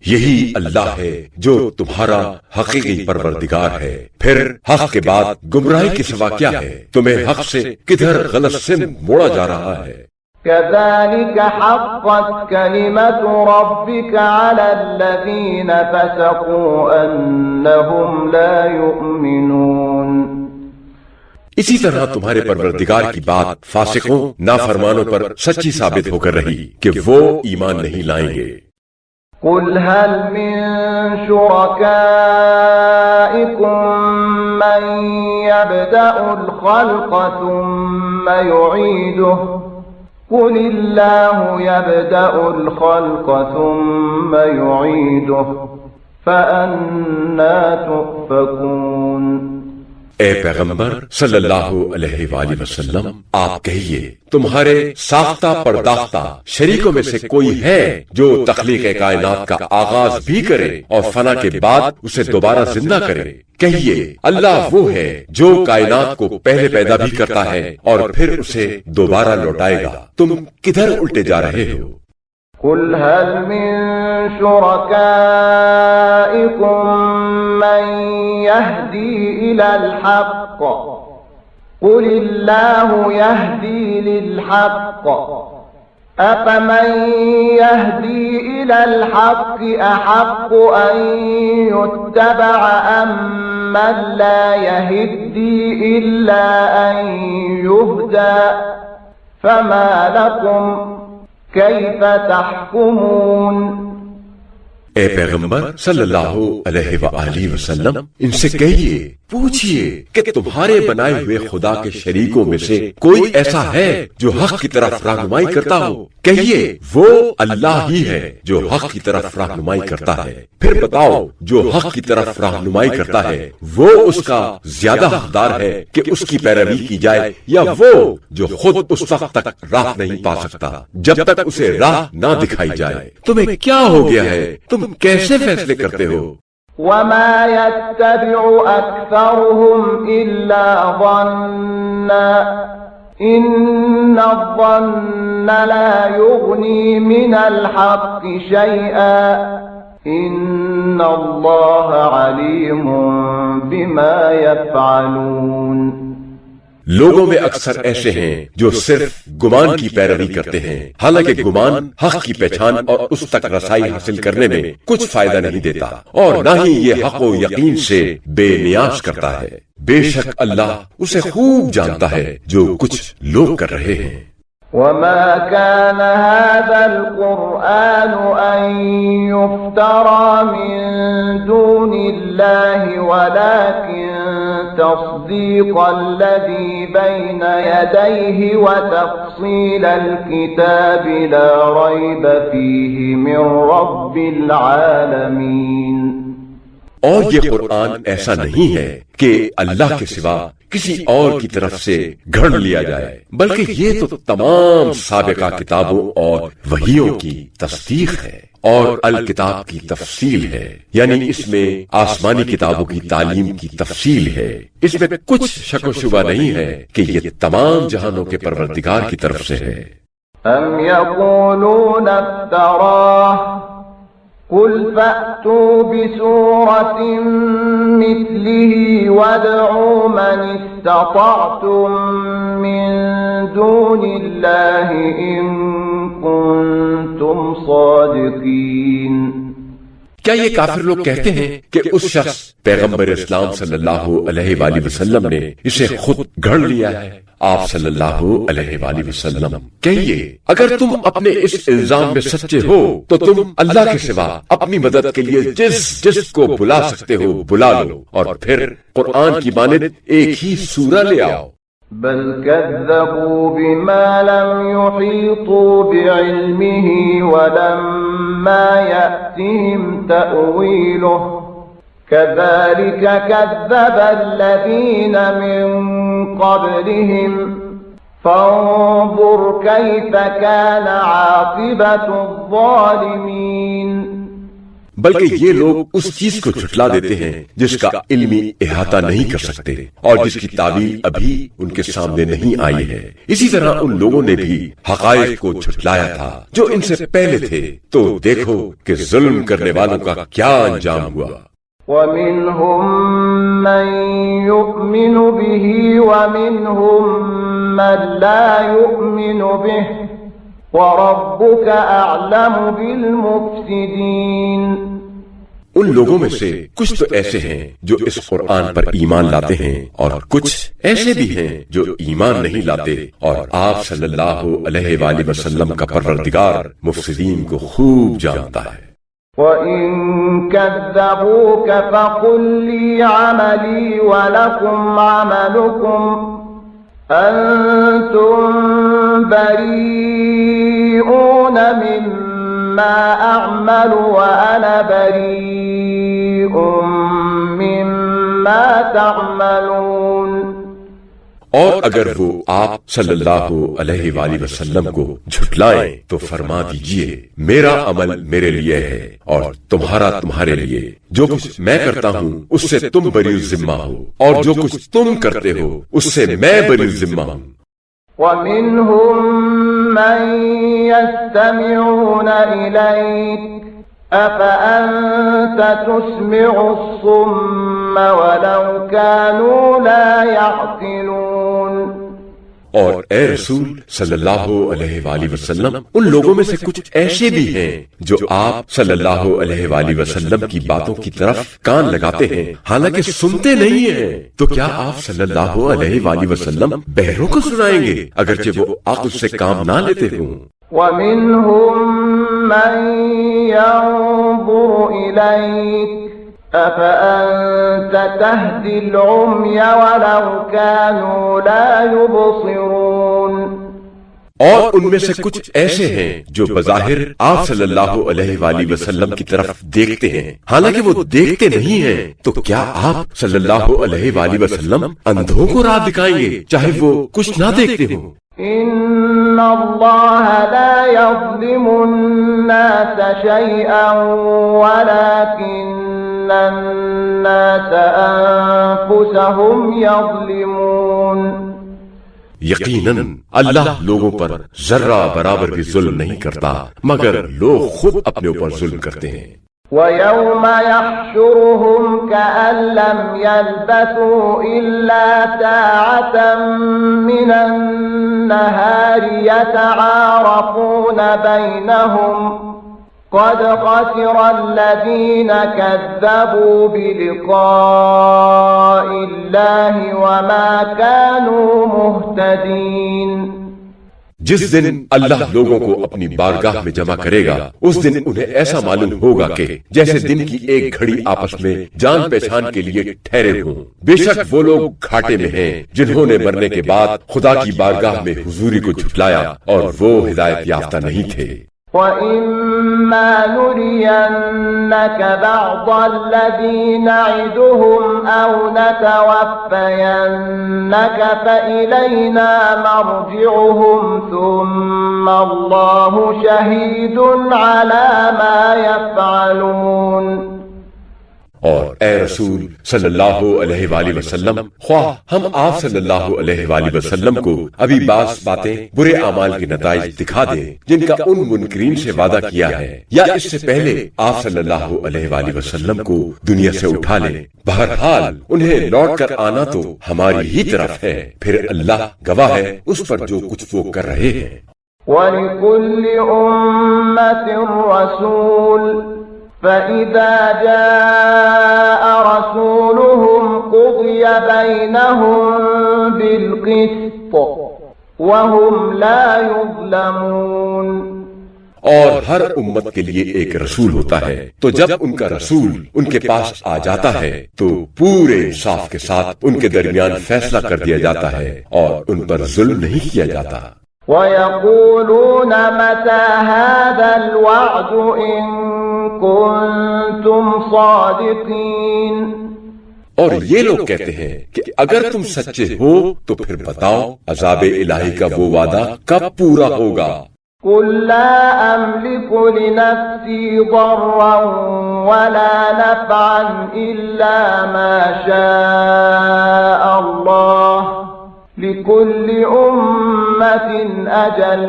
Speaker 4: یہی اللہ ہے جو تمہارا حقیقی پروردگار ہے، پھر حق کے بعد گمراہی کے سوا کیا ہے؟ تمہیں حق سے کدھر غلط سے موڑا جا رہا ہے؟
Speaker 3: كذلك حقت كلمة ربك على الذين فسقوا أنهم لا يؤمنون۔
Speaker 4: اسی طرح تمہارے پروردگار کی بات فاسقوں نافرمانوں پر سچی ثابت ہو کر رہی کہ وہ ایمان نہیں لائیں گے۔
Speaker 3: قل هل من شركائكم من يبدأ الخلق ثم يعيده قل الله يبدأ الخلق ثم يعيده فأنى تؤفكون۔
Speaker 4: اے پیغمبر صلی اللہ علیہ وآلہ وسلم، آپ کہیے تمہارے ساختہ پرداختہ شریکوں میں سے کوئی ہے جو تخلیق کائنات کا آغاز بھی کرے اور فنا کے بعد اسے دوبارہ زندہ کرے؟ کہیے اللہ وہ ہے جو کائنات کو پہلے پیدا بھی کرتا ہے اور پھر اسے دوبارہ لوٹائے گا۔ تم کدھر الٹے جا رہے ہو؟
Speaker 3: قل هل من شركائكم من يهدي إلى الحق قل الله يهدي للحق أفمن يهدي إلى الحق أحق أن يتبع أم من لا يهدي إلا أن يهدى فما لكم كيف تحكمون۔
Speaker 4: اے پیغمبر صلی اللہ علیہ وآلہ وسلم، ان سے کہیے پوچھئے کہ تمہارے بنائے ہوئے خدا کے شریکوں میں سے کوئی ایسا ہے جو حق کی طرف رہنمائی کرتا ہو؟ کہیے وہ اللہ ہی ہے جو حق کی طرف رہنمائی کرتا ہے۔ پھر بتاؤ جو حق کی طرف رہنمائی کرتا ہے وہ اس کا زیادہ حقدار ہے کہ اس کی پیروی کی جائے، یا وہ جو خود اس وقت تک راہ نہیں پا سکتا جب تک اسے راہ نہ دکھائی جائے؟ تمہیں کیا ہو گیا ہے؟ تم کیسے فیصلے کرتے ہو؟
Speaker 3: وما يتبع أكثرهم إلا ظنا إن الظن لا يغني من الحق شيئا إن الله عليم بما يفعلون۔
Speaker 4: لوگوں میں اکثر ایسے ہیں جو صرف گمان کی پیروی کرتے ہیں، حالانکہ گمان حق کی پہچان اور اس تک رسائی حاصل کرنے میں کچھ فائدہ نہیں دیتا، اور نہ ہی یہ حق و یقین سے بے نیاز کرتا ہے۔ بے شک اللہ اسے خوب جانتا ہے جو کچھ لوگ کر رہے ہیں۔
Speaker 3: وما كان هذا القرآن أن يفترى من دون الله ولكن تصديق الذي بين يديه وتفصيل الكتاب لا ريب فيه من رب العالمين۔
Speaker 4: اور یہ قرآن ایسا نہیں ہے کہ اللہ کے سوا کسی اور کی طرف سے گھڑ لیا جائے، بلکہ یہ تو تمام سابقہ کتابوں اور وحیوں کی تصدیق ہے اور الکتاب کی تفصیل ہے، یعنی اس میں آسمانی کتابوں کی تعلیم کی تفصیل ہے۔ اس میں کچھ شک و شبہ نہیں ہے کہ یہ تمام جہانوں کے پروردگار کی طرف سے ہے۔
Speaker 3: ام یقولون افتراہ قل فأتوا بسورة مثله وادعوا من استطعتم من دون الله إن كنتم صادقين۔
Speaker 4: کیا یہ کافر لوگ کہتے ہیں کہ اس شخص پیغمبر اسلام صلی اللہ علیہ وآلہ وسلم نے اسے خود گھڑ لیا ہے؟ آپ صلی اللہ علیہ وآلہ وسلم کہیے، اگر تم اپنے اس الزام میں سچے ہو تو تم اللہ کے سوا اپنی مدد کے لیے جس کو بلا سکتے ہو بلا لو، اور پھر قرآن کی مانند ایک ہی سورہ لے آؤ۔
Speaker 3: بل كذبوا بما لم يحيطوا بعلمه ولما يأتهم تأويله كذلك كذب الذين من قبلهم فانظر كيف كان عاقبة الظالمين۔
Speaker 4: بلکہ یہ لوگ اس چیز کو جھٹلا دیتے ہیں جس کا علمی احاطہ نہیں کر سکتے اور جس کی تعویل ابھی ان کے سامنے نہیں آئی ہے۔ اسی طرح ان لوگوں نے بھی حقائق کو جھٹلایا تھا جو ان سے پہلے تھے، تو دیکھو کہ ظلم کرنے والوں کا کیا انجام ہوا۔
Speaker 3: وَمِنْهُمْ مَنْ يُؤْمِنُ بِهِ وَمِنْهُمْ مَنْ لَا يُؤْمِنُ بِهِ وَرَبُّكَ أَعْلَمُ بِالْمُفْسِدِينَ۔
Speaker 4: ان لوگوں میں سے کچھ تو ایسے ہیں جو اس قرآن پر ایمان لاتے ہیں اور کچھ ایسے بھی ہیں جو ایمان نہیں لاتے، اور آپ صلی اللہ علیہ وآلہ وسلم کا پروردگار مفسدین کو خوب جانتا ہے۔
Speaker 3: وَإِن كَذَّبُوكَ فَقُل لِّي عَمَلِي وَلَكُمْ عَمَلُكُمْ أَنتُم بَرِيئُونَ مِمَّا أَعْمَلُ وَأَنَا بَرِيءٌ مِّمَّا تَعْمَلُونَ۔
Speaker 4: اور اگر وہ آپ صلی اللہ علیہ وآلہ وسلم کو جھٹلائیں تو فرما دیجئے میرا عمل میرے لیے ہے اور تمہارا تمہارے لیے، جو کچھ میں کرتا ہوں اس سے تم بری ذمہ ہو، اور جو کچھ تم کرتے ہو اس سے میں بری ذمہ ہوں۔
Speaker 3: وَمِنْهُمْ مَنْ يَسْتَمِعُونَ إِلَيْكَ أَفَأَنْتَ تُسْمِعُ الصُّمَّ وَلَوْ كَانُوا لَا يَعْقِلُونَ۔
Speaker 4: اور اے رسول صلی اللہ علیہ وآلہ وسلم، ان لوگوں میں سے کچھ ایسے بھی ہیں جو آپ صلی اللہ علیہ وآلہ وسلم کی باتوں کی طرف کان لگاتے ہیں حالانکہ سنتے نہیں ہیں، تو کیا آپ صلی اللہ علیہ وآلہ وسلم بہروں کو سنائیں گے اگرچہ وہ عقل سے کام نہ لیتے ہوں؟
Speaker 3: وَمِنْهُمْ مَنْ يَنظُرُ إِلَيْكَ أَفَأَنْتَ تَهْدِي الْعُمْيَ وَلَوْ كَانُوا لَا يُبْصِرُونَ۔
Speaker 4: اور ان میں سے کچھ ایسے ہیں جو بظاہر آپ صلی اللہ علیہ وآلہ وسلم کی طرف دیکھتے ہیں حالانکہ وہ دیکھتے نہیں ہیں، تو کیا آپ صلی اللہ علیہ وآلہ وسلم اندھوں کو راہ دکھائیں گے چاہے وہ کچھ نہ دیکھتے ہوں؟
Speaker 3: إِنَّ اللَّهَ لَا يَظْلِمُ النَّاسَ شَيْئًا وَلَكِنَّ الناس أنفسهم يظلمون
Speaker 4: یقیناً اللہ لوگوں پر ذرہ برابر بھی ظلم نہیں کرتا مگر لوگ خود اپنے اوپر ظلم کرتے ہیں۔
Speaker 3: وَيَوْمَ يَحْشُرُهُمْ كَأَن لَّمْ يَلْبَثُوا إِلَّا سَاعَةً مِّنَ النَّهَارِ يَتَعَارَفُونَ بَيْنَهُمْ قَدْ خَسِرَ الَّذِينَ كَذَّبُوا بِلِقَاءِ اللَّهِ وَمَا كَانُوا مُهْتَدِينَ۔
Speaker 4: جس دن اللہ لوگوں کو اپنی بارگاہ میں جمع کرے گا اس دن انہیں ایسا معلوم ہوگا کہ جیسے دن کی ایک گھڑی آپس میں جان پہچان کے لیے ٹھہرے ہوں۔ بے شک وہ لوگ گھاٹے میں ہیں جنہوں نے مرنے کے بعد خدا کی بارگاہ میں حضوری کو جھٹلایا اور وہ ہدایت یافتہ نہیں تھے۔
Speaker 3: وَإِمَّا نُرِيَنَّكَ بَعْضَ الَّذِي نَعِدُهُمْ أَوْ نَتَوَفَّيَنَّكَ فَإِلَيْنَا مَرْجِعُهُمْ ثُمَّ اللَّهُ شَهِيدٌ عَلَى مَا يَفْعَلُونَ۔
Speaker 4: اور اے رسول صلی اللہ علیہ وآلہ وسلم، خواہ ہم آپ صلی اللہ علیہ وآلہ وسلم کو ابھی بعض باتیں برے اعمال کے نتائج دکھا دیں جن کا ان منکرین سے وعدہ کیا ہے، یا اس سے پہلے آپ صلی اللہ علیہ وآلہ وسلم کو دنیا سے اٹھا لیں، بہرحال انہیں لوٹ کر آنا تو ہماری ہی طرف ہے، پھر اللہ گواہ ہے اس پر جو کچھ وہ کر رہے ہیں۔
Speaker 3: وَلِكُلِّ أُمَّةٍ رَّسُولٌ فَإِذَا جَاءَ رَسُولُهُمْ قُضِيَ بَيْنَهُم بِالْقِسْطِ وَهُمْ لَا يُظْلَمُونَ۔
Speaker 4: اور ہر امت کے لیے ایک رسول ہوتا ہے، تو جب ان کا رسول ان کے پاس آ جاتا ہے تو پورے انصاف کے ساتھ ان کے درمیان فیصلہ کر دیا جاتا ہے اور ان پر ظلم نہیں کیا جاتا۔
Speaker 3: وَيَقُولُونَ مَتَى هَذَا الْوَعْدُ إِن كُنتُمْ صَادِقِينَ۔
Speaker 4: اور یہ لوگ کہتے ہیں کہ اگر تم سچے ہو تو پھر بتاؤ عذاب الہی کا وہ وعدہ کب پورا ہوگا؟
Speaker 3: قُل لَّا أَمْلِكُ لِنَفْسِي ضَرًّا وَلَا نَفْعًا إِلَّا مَا شَاءَ اللَّهُ لِكُلِّ أُمَّةٍ أَجَلٌ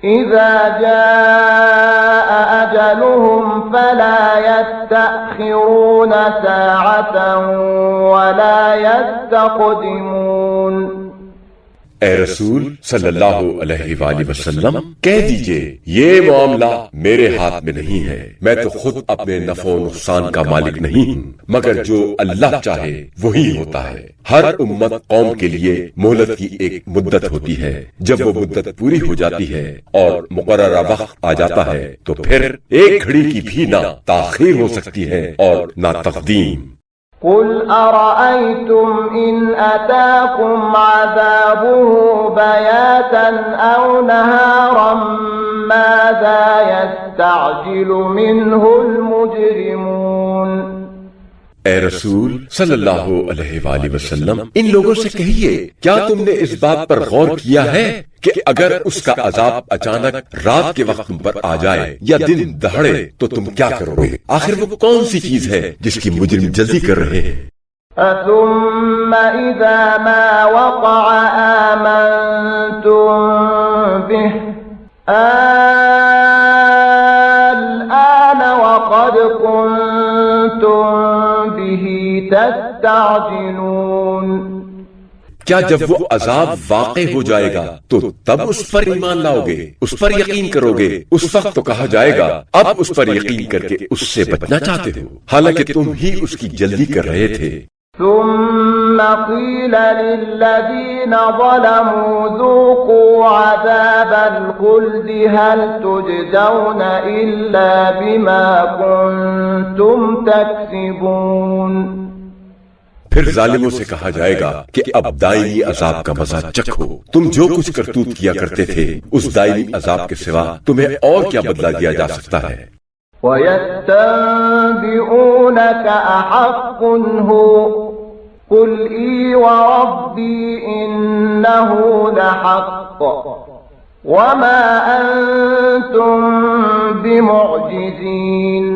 Speaker 3: إِذَا جَاءَ أَجَلُهُمْ فَلَا يَسْتَأْخِرُونَ سَاعَةً وَلَا يَسْتَقْدِمُونَ۔
Speaker 4: اے رسول صلی اللہ علیہ وآلہ وسلم کہہ دیجئے یہ معاملہ میرے ہاتھ میں نہیں ہے، میں تو خود اپنے نفع و نقصان کا مالک نہیں ہوں، مگر جو اللہ چاہے وہی ہوتا ہے۔ ہر امت قوم کے لیے مہلت کی ایک مدت ہوتی ہے، جب وہ مدت پوری ہو جاتی ہے اور مقررہ وقت آ جاتا ہے تو پھر ایک گھڑی کی بھی نہ تاخیر ہو سکتی ہے اور نہ تقدیم۔
Speaker 3: قُلْ أَرَأَيْتُمْ إِنْ أَتَاكُمْ عَذَابُهُ بَيَاتًا أَوْ نَهَارًا مَاذَا يَسْتَعْجِلُ مِنْهُ الْمُجْرِمُونَ۔
Speaker 4: اے رسول صلی اللہ علیہ وآلہ وسلم ان لوگوں سے کہیے کیا تم نے اس بات پر غور کیا ہے کہ اگر اس کا عذاب اچانک رات کے وقت تم پر آ جائے یا دن دہڑے تو تم کیا کرو گے؟ آخر وہ کون سی چیز ہے جس کی مجرم جلدی کر رہے ہیں؟
Speaker 3: ثُمَّ إِذَا مَا وَقَعَ آمَنْتُمْ بِهِ الْآنَ وَقَدْ كُنْتُمْ بِهِ تَسْتَعْجِلُونَ۔
Speaker 4: کیا جب وہ عذاب واقع ہو جائے گا تو تب اس پر ایمان لاؤ گے، اس پر یقین کرو گے؟ اس وقت تو کہا جائے گا اب اس پر یقین کر کے اس سے بچنا چاہتے ہو، حالانکہ تم ہی اس کی جلدی کر رہے تھے۔
Speaker 3: ثم قيل للذين ظلموا ذوقوا عذاب الخلد هل تجزون إلا بما كنتم تكسبون۔
Speaker 4: پھر ظالموں سے کہا جائے گا کہ اب دائمی عذاب کا مزہ چکھو، تم جو کچھ کرتوت کیا کرتے تھے اس دائمی عذاب کے سوا تمہیں اور کیا بدلہ دیا جا سکتا ہے؟
Speaker 3: وَيَسْتَنبِئُونَكَ أَحَقٌّ هُوَ قُلْ إِي وَرَبِّي إِنَّهُ لَحَقٌّ وَمَا أَنْتُمْ بِمُعْجِزِينَ۔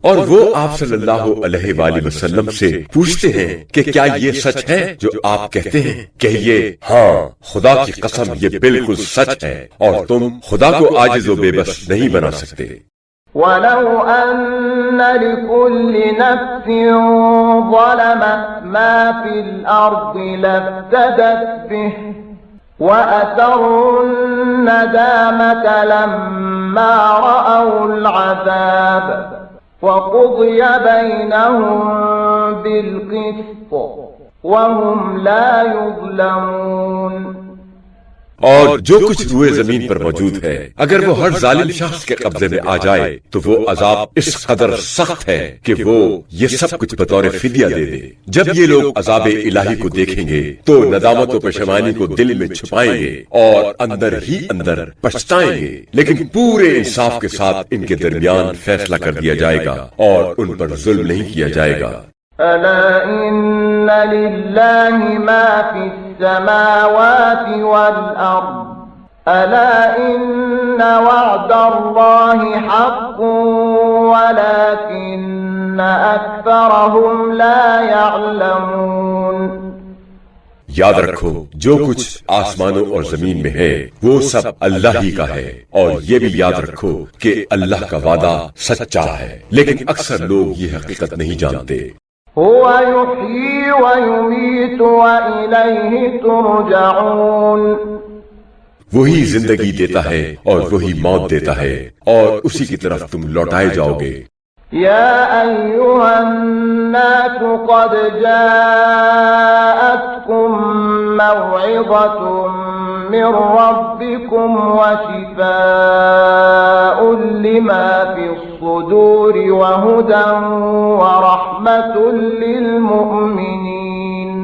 Speaker 4: اور وہ آپ صلی اللہ علیہ وآلہ وسلم سے پوچھتے ہیں کہ کیا یہ سچ ہے جو آپ کہتے ہیں؟ کہیے ہاں، خدا کی قسم یہ بالکل سچ ہے، اور تم خدا کو عاجز و بے بس نہیں بنا سکتے۔
Speaker 3: وَلَوْ أَنَّ لِكُلِّ نَفْسٍ ظَلَمَتْ مَا فِي الْأَرْضِ لَافْتَدَتْ بِهِ وَأَسَرُّوا النَّدَامَةَ لَمَّا رَأَوُا الْعَذَابَ وَقُضِيَ بَيْنَهُم بِالْقِسْطِ وَهُمْ لَا يُظْلَمُونَ۔
Speaker 4: اور جو کچھ روئے زمین پر موجود ہے، اگر وہ ہر ظالم شخص کے قبضے میں آ جائے تو وہ عذاب اس قدر سخت ہے کہ وہ یہ سب کچھ بطور فدیہ دے دے۔ جب یہ لوگ عذاب الہی کو دیکھیں گے تو ندامت و پشیمانی کو دل میں چھپائیں گے اور اندر ہی اندر پچھتائیں گے، لیکن پورے انصاف کے ساتھ ان کے درمیان فیصلہ کر دیا جائے گا اور ان پر ظلم نہیں کیا جائے گا۔
Speaker 3: أَلَا إِنَّ لِلَّهِ مَا فِي السَّمَاوَاتِ وَالْأَرْضِ أَلَا إِنَّ وَعْدَ اللَّهِ حَقٌّ وَلَكِنَّ أَكْثَرَهُمْ لَا يَعْلَمُونَ۔
Speaker 4: یاد رکھو، جو کچھ آسمانوں اور زمین میں ہے وہ سب اللہ ہی کا ہے، اور یہ بھی یاد رکھو کہ اللہ کا وعدہ سچا ہے، لیکن اکثر لوگ یہ حقیقت نہیں جانتے۔
Speaker 3: هو يحيي ويميت وإليه ترجعون۔
Speaker 4: وہی زندگی دیتا ہے اور وہی موت دیتا ہے، اور اسی کی طرف تم لوٹائے جاؤ گے۔
Speaker 3: يا أيها الناس قد جاءتكم موعظة من ربكم وشفاء لما في الصدور وهدى ورحمة للمؤمنين۔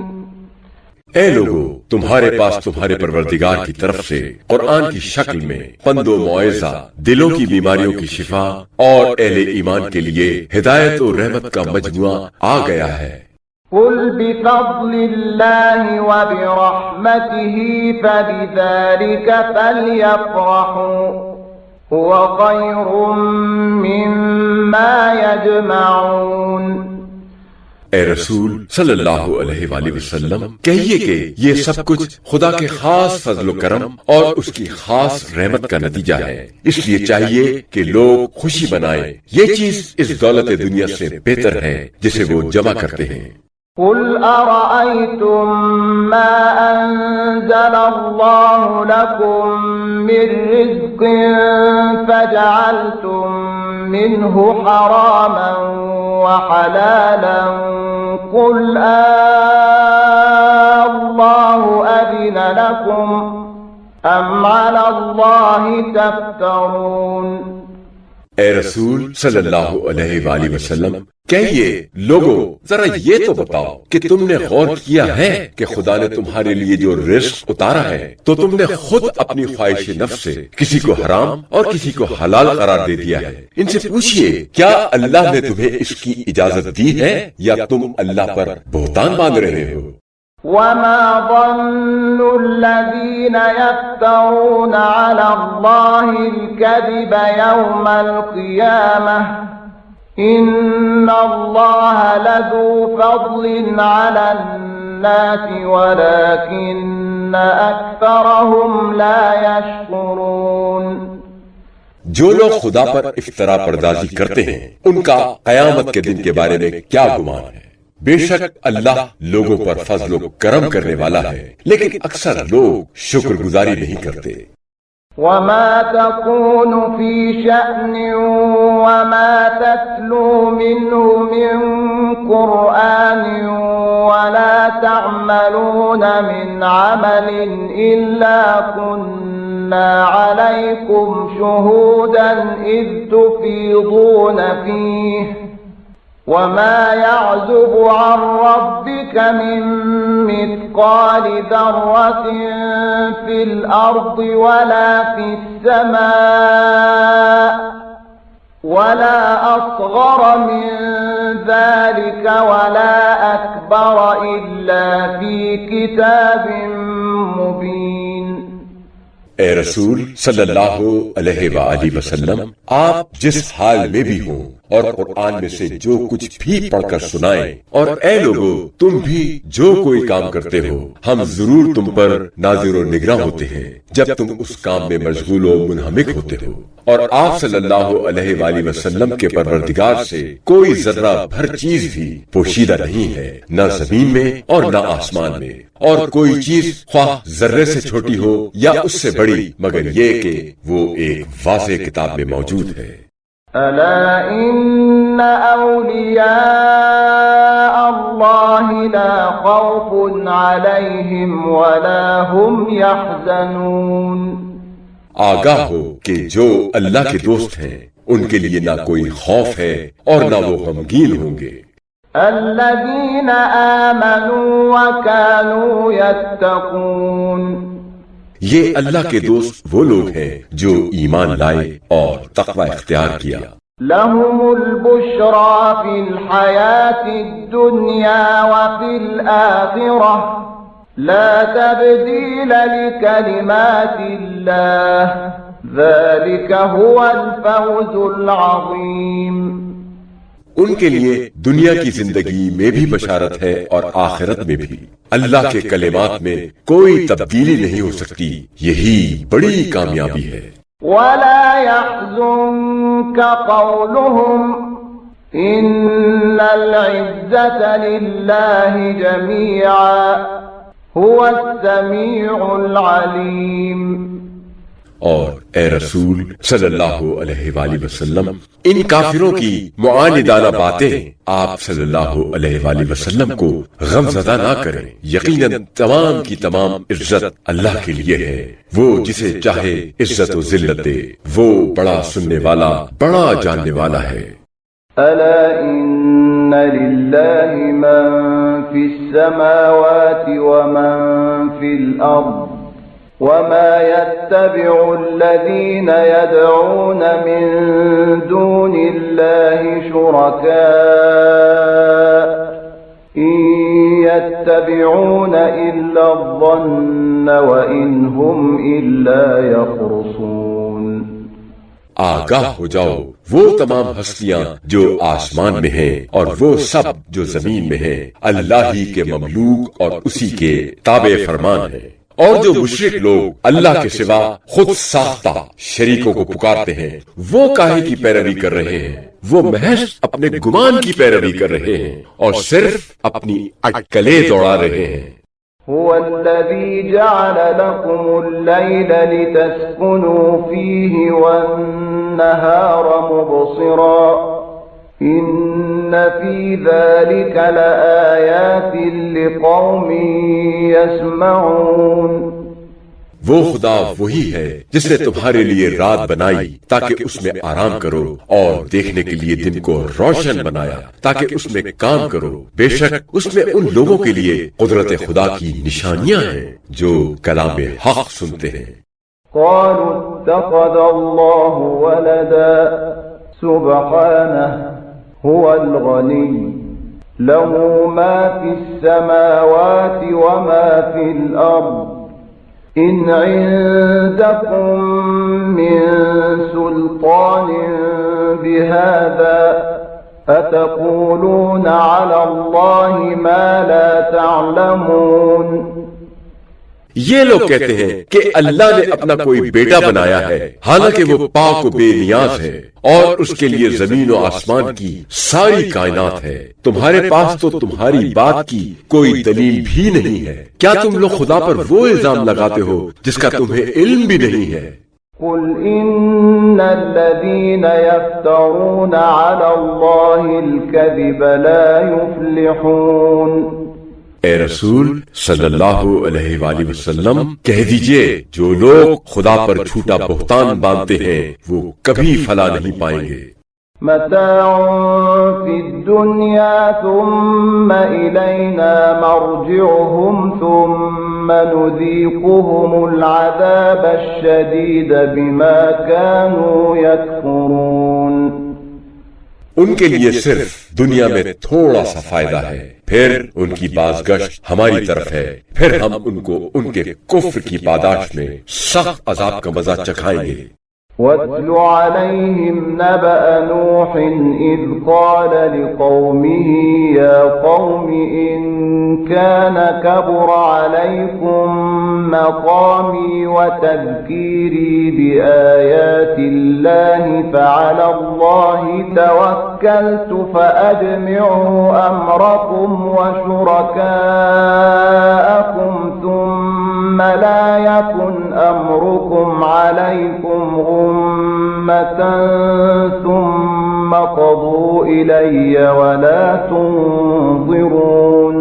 Speaker 4: اے لوگو، تمہارے پاس تمہارے پروردگار کی طرف سے قرآن کی شکل میں پند و موعظہ، دلوں کی بیماریوں کی شفا، اور اہل ایمان کے لیے ہدایت و رحمت کا مجموعہ آ گیا ہے۔
Speaker 3: قل بفضل الله وبرحمته فبذلك فليفرحوا هو خير مما يجمعون۔
Speaker 4: اے رسول صلی اللہ علیہ وآلہ وسلم، کہیے کہ یہ سب کچھ خدا کے خاص فضل و کرم اور اس کی خاص رحمت کا نتیجہ ہے، اس لیے چاہیے کہ لوگ خوشی منائیں۔ یہ چیز اس دولت دنیا سے بہتر ہے جسے وہ جمع کرتے ہیں۔
Speaker 3: قل أرأيتم ما أنزل الله لكم من رزق فجعلتم منه حراما وحلالا قل الله أذن لكم أم على الله تفترون۔
Speaker 4: اے رسول صلی اللہ علیہ وآلہ وسلم، کہیے لوگو، ذرا یہ تو بتاؤ کہ تم نے غور کیا ہے کہ خدا نے تمہارے لیے جو رزق اتارا ہے تو تم نے خود اپنی خواہش نفس سے کسی کو حرام اور کسی کو حلال قرار دے دیا ہے۔ ان سے پوچھئے کیا اللہ نے تمہیں اس کی اجازت دی ہے یا تم اللہ پر بہتان باندھ رہے ہو؟
Speaker 3: وما ظن الذين يفترون على الله الكذب يوم القيامة إن الله لذو فضل على الناس ولكن أكثرهم لا يشكرون۔
Speaker 4: جو لوگ خدا پر افطرا پردازی کرتے ہیں ان کا قیامت کے دن کے بارے میں کیا گمان ہے؟ بے شک اللہ لوگوں پر فضل و کرم کرنے والا ہے، لیکن اکثر لوگ شکر گزاری نہیں کرتے۔
Speaker 3: وما تكون في شأن وما تتلو منه من قرآن ولا تعملون من عمل إلا كنا عليكم شهودا إذ تفيضون فيه وما يعزب عن ربك من مثقال ذرة في الأرض ولا في السماء ولا أصغر من ذلك ولا أكبر إلا في كتاب مبين۔
Speaker 4: اے رسول صلی اللہ علیہ وآلہ وسلم، آپ جس حال میں بھی ہوں اور قرآن میں سے جو کچھ بھی پڑھ کر سنائیں، اور اے لوگو تم بھی جو کوئی کام کرتے ہو ہم ضرور تم پر ناظر و نگراں ہوتے ہیں جب تم اس کام میں مشغول و منہمک ہوتے ہو۔ اور آپ صلی اللہ علیہ وآلہ وسلم کے پروردگار سے کوئی ذرہ بھر چیز بھی پوشیدہ نہیں ہے، نہ زمین میں اور نہ آسمان میں، اور کوئی چیز خواہ ذرے سے چھوٹی ہو یا اس سے بڑی، مگر یہ کہ وہ ایک واضح کتاب میں موجود ہے۔
Speaker 3: ألا إن أولياء الله لا خوف عليهم ولا هم يحزنون۔
Speaker 4: آگاہ ہو کہ جو اللہ کے دوست ہیں ان کے لیے نہ کوئی خوف ہے اور نہ وہ غمگین ہوں گے۔
Speaker 3: الذين آمنوا وكانوا يتقون۔
Speaker 4: یہ اللہ کے دوست وہ لوگ ہیں جو ایمان لائے اور تقوی اختیار کیا۔
Speaker 3: لهم البشرى في الحياة الدنيا وفي الآخرة لا تبديل لكلمات الله ذلك هو الفوز العظيم۔
Speaker 4: ان کے لیے دنیا کی زندگی میں بھی بشارت ہے اور آخرت میں بھی، اللہ کے کلمات میں کوئی تبدیلی نہیں ہو سکتی، یہی بڑی کامیابی ہے۔
Speaker 3: ولا يحزنك قولهم إن العزة لله جميعا هو السميع العليم۔
Speaker 4: اور اے رسول صلی اللہ علیہ وآلہ وسلم ان کافروں کی معاندانہ باتیں آپ صلی اللہ علیہ وآلہ وسلم کو غم زدہ نہ کریں، یقیناً تمام کی تمام عزت اللہ کے لیے ہے، وہ جسے چاہے عزت و ذلت دے، وہ بڑا سننے والا بڑا جاننے والا ہے۔
Speaker 3: ألا إن لله من في السماوات ومن في الأرض وما يتبع الذين يدعون من دون الله شركاء إن يتبعون إلا الظن وإن هم إلا يخرصون۔
Speaker 4: آگاہ ہو جاؤ وہ تمام ہستیاں جو آسمان میں ہیں اور وہ سب جو زمین میں ہیں اللہ ہی کے مملوک اور اسی کے تابع فرمان ہیں، اور جو مشرک لوگ اللہ کے سوا خود ساختہ شریکوں کو پکارتے ہیں وہ کاہے کی پیروی کر رہے ہیں، وہ محض اپنے گمان کی پیروی کر رہے ہیں اور صرف اپنی اٹکلیں دوڑا رہے ہیں۔
Speaker 3: هو الذي جعل لكم الليل لتسكنوا فيه والنهار مبصرا إن في ذلك لآيات لقوم يسمعون۔
Speaker 4: وہ خدا وہی ہے جس نے تمہارے لیے رات بنائی تاکہ اس میں آرام کرو، اور دیکھنے کے لیے دن کو روشن بنایا تاکہ اس میں کام کرو، بے شک اس میں ان لوگوں کے لیے قدرت خدا کی نشانیاں ہیں جو کلام حق سنتے ہیں۔
Speaker 3: قالوا اتخذ الله ولدا سبحانه هو الغني له ما في السماوات وما في الأرض إن عندكم من سلطان بهذا أتقولون على الله ما لا تعلمون۔
Speaker 4: یہ لوگ کہتے ہیں کہ اللہ نے اپنا کوئی بیٹا بنایا ہے، حالانکہ وہ پاک و بے نیاز ہے اور اس کے لیے زمین و آسمان کی ساری کائنات ہے، تمہارے پاس تو تمہاری بات کی کوئی دلیل بھی نہیں ہے، کیا تم لوگ خدا پر وہ الزام لگاتے ہو جس کا تمہیں علم بھی نہیں ہے؟
Speaker 3: قل إن الذين يفترون على الله الكذب لا يفلحون۔
Speaker 4: اے رسول صلی اللہ علیہ وآلہ وسلم کہہ دیجئے جو لوگ خدا پر جھوٹا بہتان باندھتے ہیں وہ کبھی فلاح نہیں پائیں گے۔
Speaker 3: متاع في الدنيا ثم إلينا مرجعهم ثم نذيقهم العذاب الشديد بما كانوا يكفرون۔
Speaker 4: ان کے لیے صرف دنیا میں تھوڑا سا فائدہ ہے، پھر ان کی بازگشت ہماری طرف ہے، پھر ہم ان کو ان کے کفر کی پاداش میں سخت عذاب کا مزہ چکھائیں گے۔
Speaker 3: واتل عليهم نبأ نوح إذ قال لقومه يا قوم إن كان كبر عليكم مقامي وتذكيري بآيات الله فعلى الله توكلت فأجمعوا أمركم وشركاءكم ثم لا يكن أمركم عليكم غمة ثم قضوا إلي ولا تنظرون۔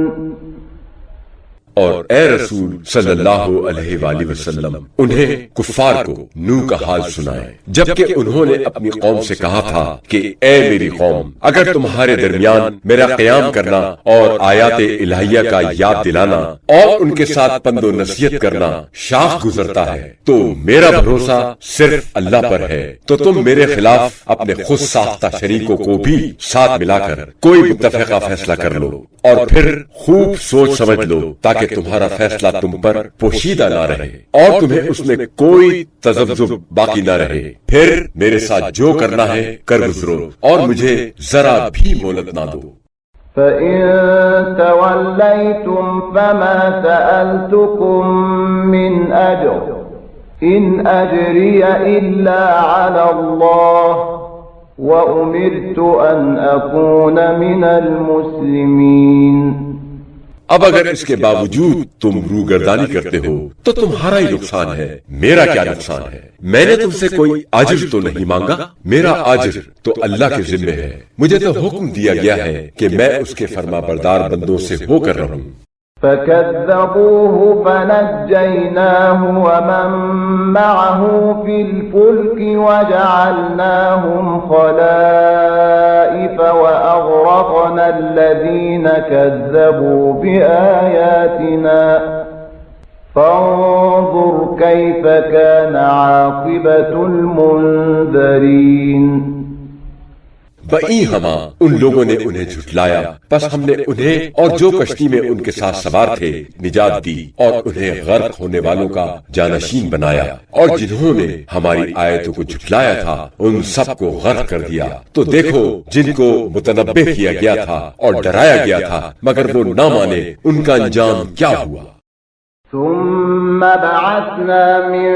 Speaker 4: اور اے رسول صلی اللہ علیہ وآلہ وسلم انہیں کفار کو نوح کا حال سنائے جبکہ انہوں نے اپنی قوم سے کہا تھا کہ اے میری قوم، اگر تمہارے درمیان میرا قیام کرنا اور آیات الہیہ کا یاد دلانا اور ان کے ساتھ پند و نصیحت کرنا شاخ گزرتا ہے تو میرا بھروسہ صرف اللہ پر ہے، تو تم میرے خلاف اپنے خود ساختہ شریکوں کو بھی ساتھ ملا کر کوئی متفقہ فیصلہ کر لو اور پھر خوب سوچ سمجھ لو تاکہ تمہارا فیصلہ تم پر پوشیدہ نہ رہے اور تمہیں اس میں کوئی تذبذب باقی نہ رہے۔ پھر میرے ساتھ جو کرنا ہے کر گزرو اور مجھے ذرا بھی مہلت نہ دو۔
Speaker 3: فَإِن تَوَلَّيْتُمْ فَمَا سَأَلْتُكُم مِّنْ أَجْرٍ إِنْ أَجْرِيَ إِلَّا عَلَى اللَّهِ وَأُمِرْتُ أَنْ أَكُونَ مِنَ الْمُسْلِمِينَ۔
Speaker 4: اب اگر اس کے باوجود تم روگردانی کرتے ہو تو تمہارا ہی نقصان ہے، میرا کیا نقصان ہے؟ میں نے تم سے کوئی اجر تو نہیں مانگا، میرا اجر تو اللہ کے ذمے ہے، مجھے تو حکم دیا گیا ہے کہ میں اس کے فرما بردار بندوں سے ہو کر رہوں۔
Speaker 3: فَكَذَّبُوهُ فَنَجَّيْنَاهُ وَمَن مَّعَهُ فِي الْفُلْكِ وَجَعَلْنَاهُمْ خَلَائِفَ وَأَغْرَقْنَا الَّذِينَ كَذَّبُوا بِآيَاتِنَا فَانظُرْ كَيْفَ كَانَ عَاقِبَةُ الْمُنذَرِينَ۔
Speaker 4: بئی ہما ان لوگوں نے انہیں جھٹلایا، پس ہم نے انہیں اور جو کشتی میں ان کے ساتھ سوار تھے نجات دی اور انہیں غرق ہونے والوں کا جانشین بنایا، اور جنہوں نے ہماری آیتوں کو جھٹلایا تھا ان سب کو غرق کر دیا۔ تو دیکھو جن کو متنبہ کیا گیا تھا اور ڈرایا گیا تھا مگر وہ نہ مانے، ان کا انجام کیا ہوا۔
Speaker 3: ثم بعثنا من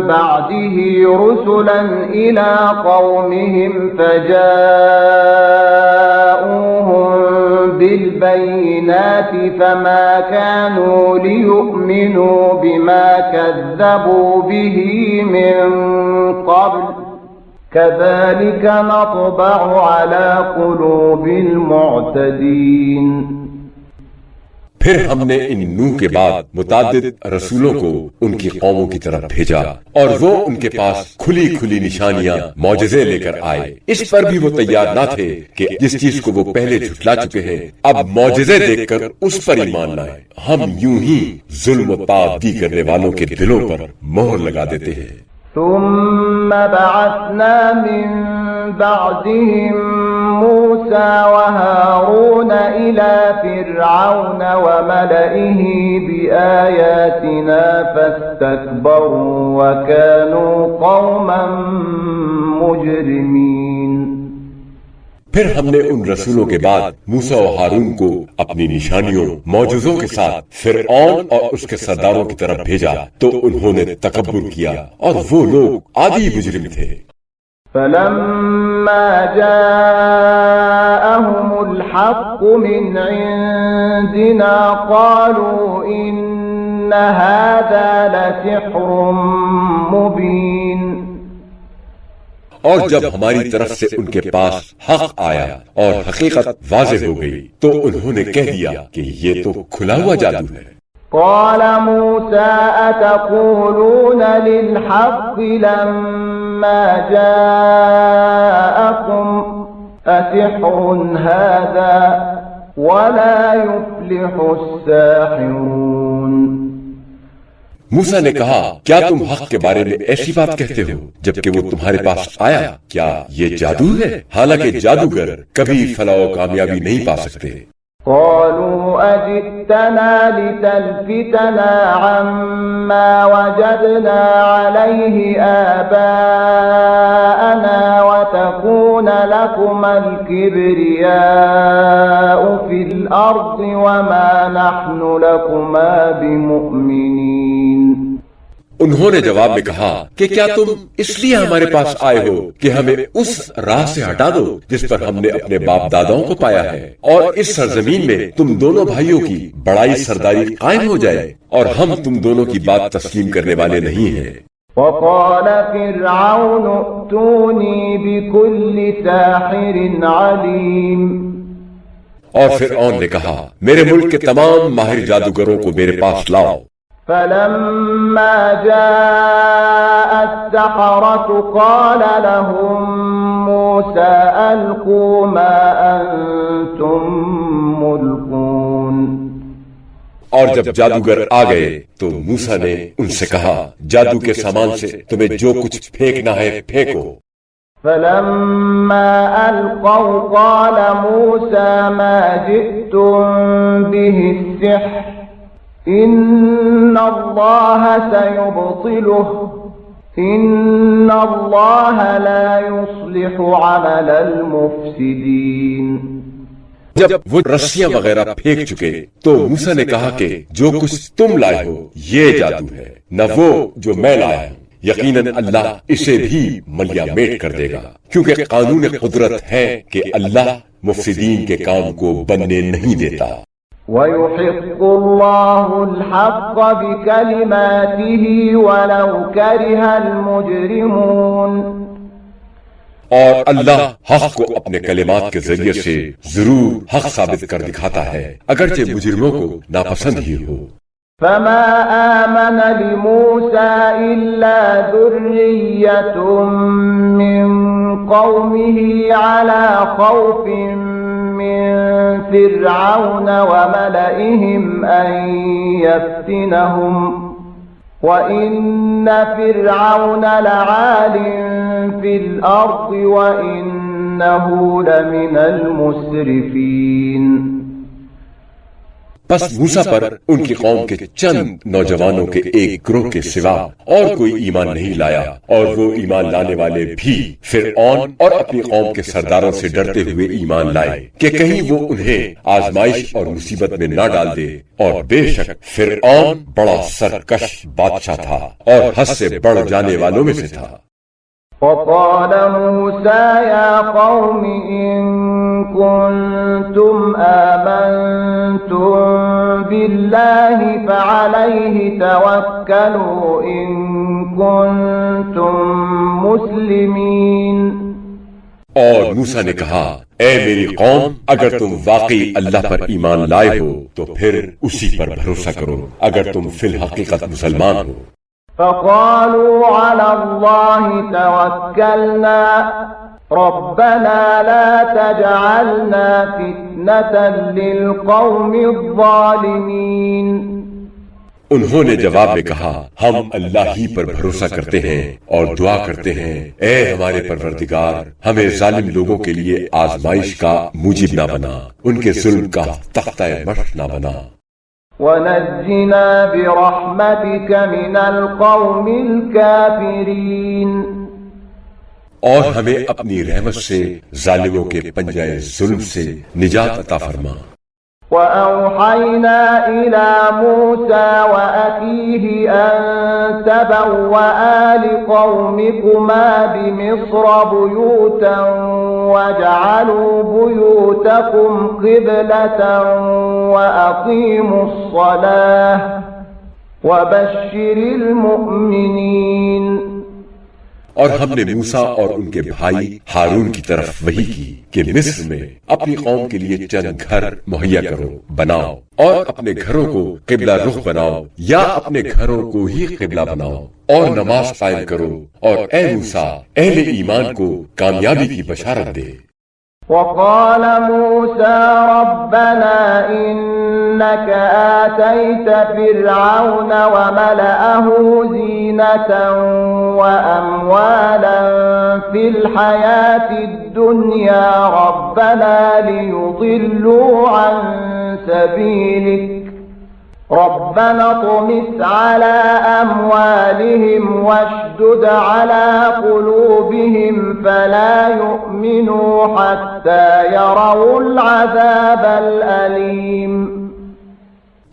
Speaker 3: بعده رسلا إلى قومهم فجاءوهم بالبينات فما كانوا ليؤمنوا بما كذبوا به من قبل كذلك نطبع على قلوب المعتدين۔
Speaker 4: پھر ہم نے ان نوح کے بعد متعدد رسولوں کو ان کی قوموں کی طرف بھیجا اور وہ ان کے پاس کھلی کھلی نشانیاں معجزے لے کر آئے، اس پر بھی وہ تیار نہ تھے کہ جس چیز کو وہ پہلے جھٹلا چکے ہیں اب معجزے دیکھ کر اس پر ایمان لائے۔ ہم یوں ہی ظلم و تعدی کرنے والوں کے دلوں پر مہر لگا دیتے ہیں۔
Speaker 3: ثم بعثنا من بعدهم موسى وهارون إلى فرعون وملئه بآياتنا فاستكبروا وكانوا قوما مجرمين۔
Speaker 4: پھر ہم نے ان رسولوں کے بعد موسیٰ و ہارون کو اپنی نشانیوں معجزوں کے ساتھ فرعون اور اس کے سرداروں کی طرف بھیجا تو انہوں نے تکبر کیا اور وہ لوگ عادی مجرم تھے۔
Speaker 3: فلما جاءهم الحق من عندنا قالوا إن هذا لسحر مبين۔
Speaker 4: اور جب ہماری طرف سے ان کے پاس حق آیا اور حقیقت واضح ہو گئی تو انہوں نے کہہ دیا کہ یہ تو کھلا ہوا جادو ہے۔
Speaker 3: قال موسى أتقولون للحق لما جاءكم أسحر هذا ولا يفلح الساحرون۔
Speaker 4: موسیٰ نے کہا کیا تم حق کے بارے میں ایسی بات کہتے ہو جبکہ وہ تمہارے پاس آیا؟ کیا یہ جادو ہے؟ حالانکہ جادوگر کبھی فلاح و کامیابی نہیں پا سکتے۔
Speaker 3: قالوا أجئتنا لتلفتنا عما وجدنا عليه آباءنا وتكون لكما الكبرياء في الأرض وما نحن لكما بمؤمنين.
Speaker 4: انہوں نے جواب میں کہا کہ کیا تم اس لیے ہمارے پاس آئے ہو کہ ہمیں اس راہ سے ہٹا دو جس پر ہم نے اپنے باپ داداؤں کو پایا ہے، اور اس سرزمین میں تم دونوں بھائیوں کی بڑائی سرداری قائم ہو جائے، اور ہم تم دونوں کی بات تسلیم کرنے والے نہیں ہیں.
Speaker 3: وقال فرعون ائتوني بكل ساحر عليم.
Speaker 4: اور فرعون نے کہا میرے ملک کے تمام ماہر جادوگروں کو میرے پاس لاؤ.
Speaker 3: فلما جاء السحرة قال لهم موسى ألقوا ما أنتم ملقون.
Speaker 4: اور جب جادوگر آ گئے تو موسیٰ نے ان سے کہا جادو کے سامان سے تمہیں جو کچھ پھینکنا ہے پھینکو.
Speaker 3: فلما ألقوا قال موسى ما جئتم به السحر إن الله سيبطله إن الله لا يصلح عمل المفسدين.
Speaker 4: جب وہ رسیاں وغیرہ پھینک چکے تو موسیٰ نے کہا کہ جو کچھ تم لائے ہو یہ جادو ہے، نہ وہ جو میں لایا ہوں. یقیناً اللہ اسے بھی ملیا میٹ کر دے گا، کیونکہ قانون قدرت ہے کہ اللہ مفسدین کے کام کو بننے نہیں دیتا.
Speaker 3: وَيُحِقُّ اللَّهُ الْحَقَّ بِكَلِمَاتِهِ وَلَوْ كَرِهَ الْمُجْرِمُونَ.
Speaker 4: اور اللہ حق کو اپنے کلمات کے ذریعے سے ضرور حق ثابت کر دکھاتا ہے اگرچہ مجرموں کو ناپسند ہی ہو.
Speaker 3: فما آمن لموسى إلا ذرية من قومه على خوف من فرعون وملئهم أن يفتنهم وَإِنَّ فِرْعَوْنَ لَعَالٍ فِي الْأَرْضِ وَإِنَّهُ لَمِنَ الْمُسْرِفِينَ.
Speaker 4: پس موسیٰ پر ان کی قوم کے چند نوجوانوں کے ایک گروہ کے سوا اور کوئی ایمان نہیں لایا، اور وہ ایمان لانے والے بھی فرعون اور اپنی قوم کے سرداروں سے ڈرتے ہوئے ایمان لائے کہ کہیں وہ انہیں آزمائش اور مصیبت میں نہ ڈال دے. اور بے شک فرعون بڑا سرکش بادشاہ تھا اور حد سے بڑھ جانے والوں میں سے تھا.
Speaker 3: وقال موسى يا قوم إن كنتم آمنتم بالله فعليه توكلوا إن كنتم مسلمين.
Speaker 4: اور موسیٰ نے کہا اے میری قوم اگر تم واقعی اللہ پر ایمان لائے ہو تو پھر اسی پر بھروسہ کرو اگر تم فی الحقیقت مسلمان ہو.
Speaker 3: فقالوا على الله توكلنا ربنا لا تجعلنا فتنة للقوم الظالمين.
Speaker 4: انہوں نے جواب میں کہا ہم اللہ ہی پر بھروسہ کرتے ہیں اور دعا کرتے ہیں اے ہمارے پروردگار ہمیں ظالم لوگوں کے لیے آزمائش کا موجب نہ بنا، ان کے ظلم کا تختہ مشق نہ بنا.
Speaker 3: وَنَجِّنَا بِرَحْمَتِكَ مِنَ الْقَوْمِ الْكَافِرِينَ.
Speaker 4: اور ہمیں اپنی رحمت سے ظالموں کے پنجہ ظلم سے نجات عطا فرما.
Speaker 3: وَأَوْحَيْنَا إِلَى مُوسَى وَأَخِيهِ أَن تَبَوَّآ لِقَوْمِكُمَا بِمِصْرَ بُيُوتًا وَاجْعَلُوا بُيُوتَكُمْ قِبْلَةً وَأَقِيمُوا الصَّلَاةَ وَبَشِّرِ الْمُؤْمِنِينَ.
Speaker 4: اور ہم نے موسیٰ اور ان کے بھائی ہارون کی طرف وحی کی کہ مصر میں اپنی قوم کے لیے چند گھر مہیا کرو، بناؤ، اور اپنے گھروں کو قبلہ رخ بناؤ یا اپنے گھروں کو ہی قبلہ بناؤ، اور نماز قائم کرو، اور اے موسیٰ اہل ایمان کو کامیابی کی بشارت دے.
Speaker 3: وقال موسى ربنا إنك آتيت فرعون وملأه زينة وأموالا في الحياة الدنيا ربنا ليضلوا عن سبيلك ربنا اطمس على أموالهم واشدد على قلوبهم فلا يؤمنوا حتى يروا العذاب الأليم۔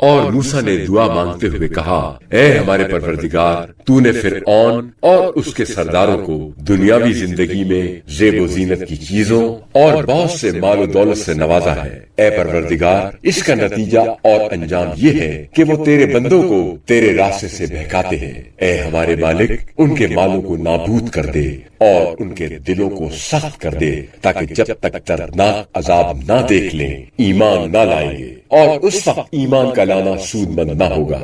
Speaker 4: اور موسیٰ نے دعا مانگتے ہوئے کہا، اے ہمارے پروردگار، تو نے فرعون اور اس کے سرداروں کو دنیاوی زندگی میں زیب و زینت کی چیزوں اور بہت سے مال و دولت سے نوازا ہے۔ اے پروردگار، اس کا نتیجہ اور انجام یہ ہے کہ وہ تیرے بندوں کو تیرے راستے سے بہکاتے ہیں۔ اے ہمارے مالک، ان کے مالوں کو نابود کر دے اور ان کے دلوں کو سخت کر دے، تاکہ جب تک دردناک عذاب نہ دیکھ لیں ایمان نہ لائیں گے، اور اس وقت ایمان کا لانا سود مند نہ ہوگا۔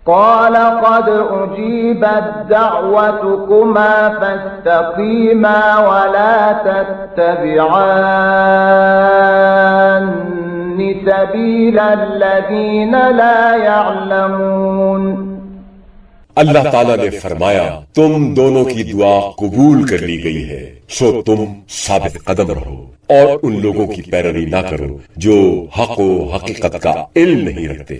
Speaker 3: قال قد أجيبت دعوتكما فاستقيما ولا تتبعان سبيل الذين لا يعلمون۔
Speaker 4: اللہ تعالیٰ نے فرمایا، تم دونوں کی دعا قبول کر لی گئی ہے، سو تم ثابت قدم رہو اور ان لوگوں کی پیروی نہ کرو جو حق و حقیقت کا علم نہیں رکھتے۔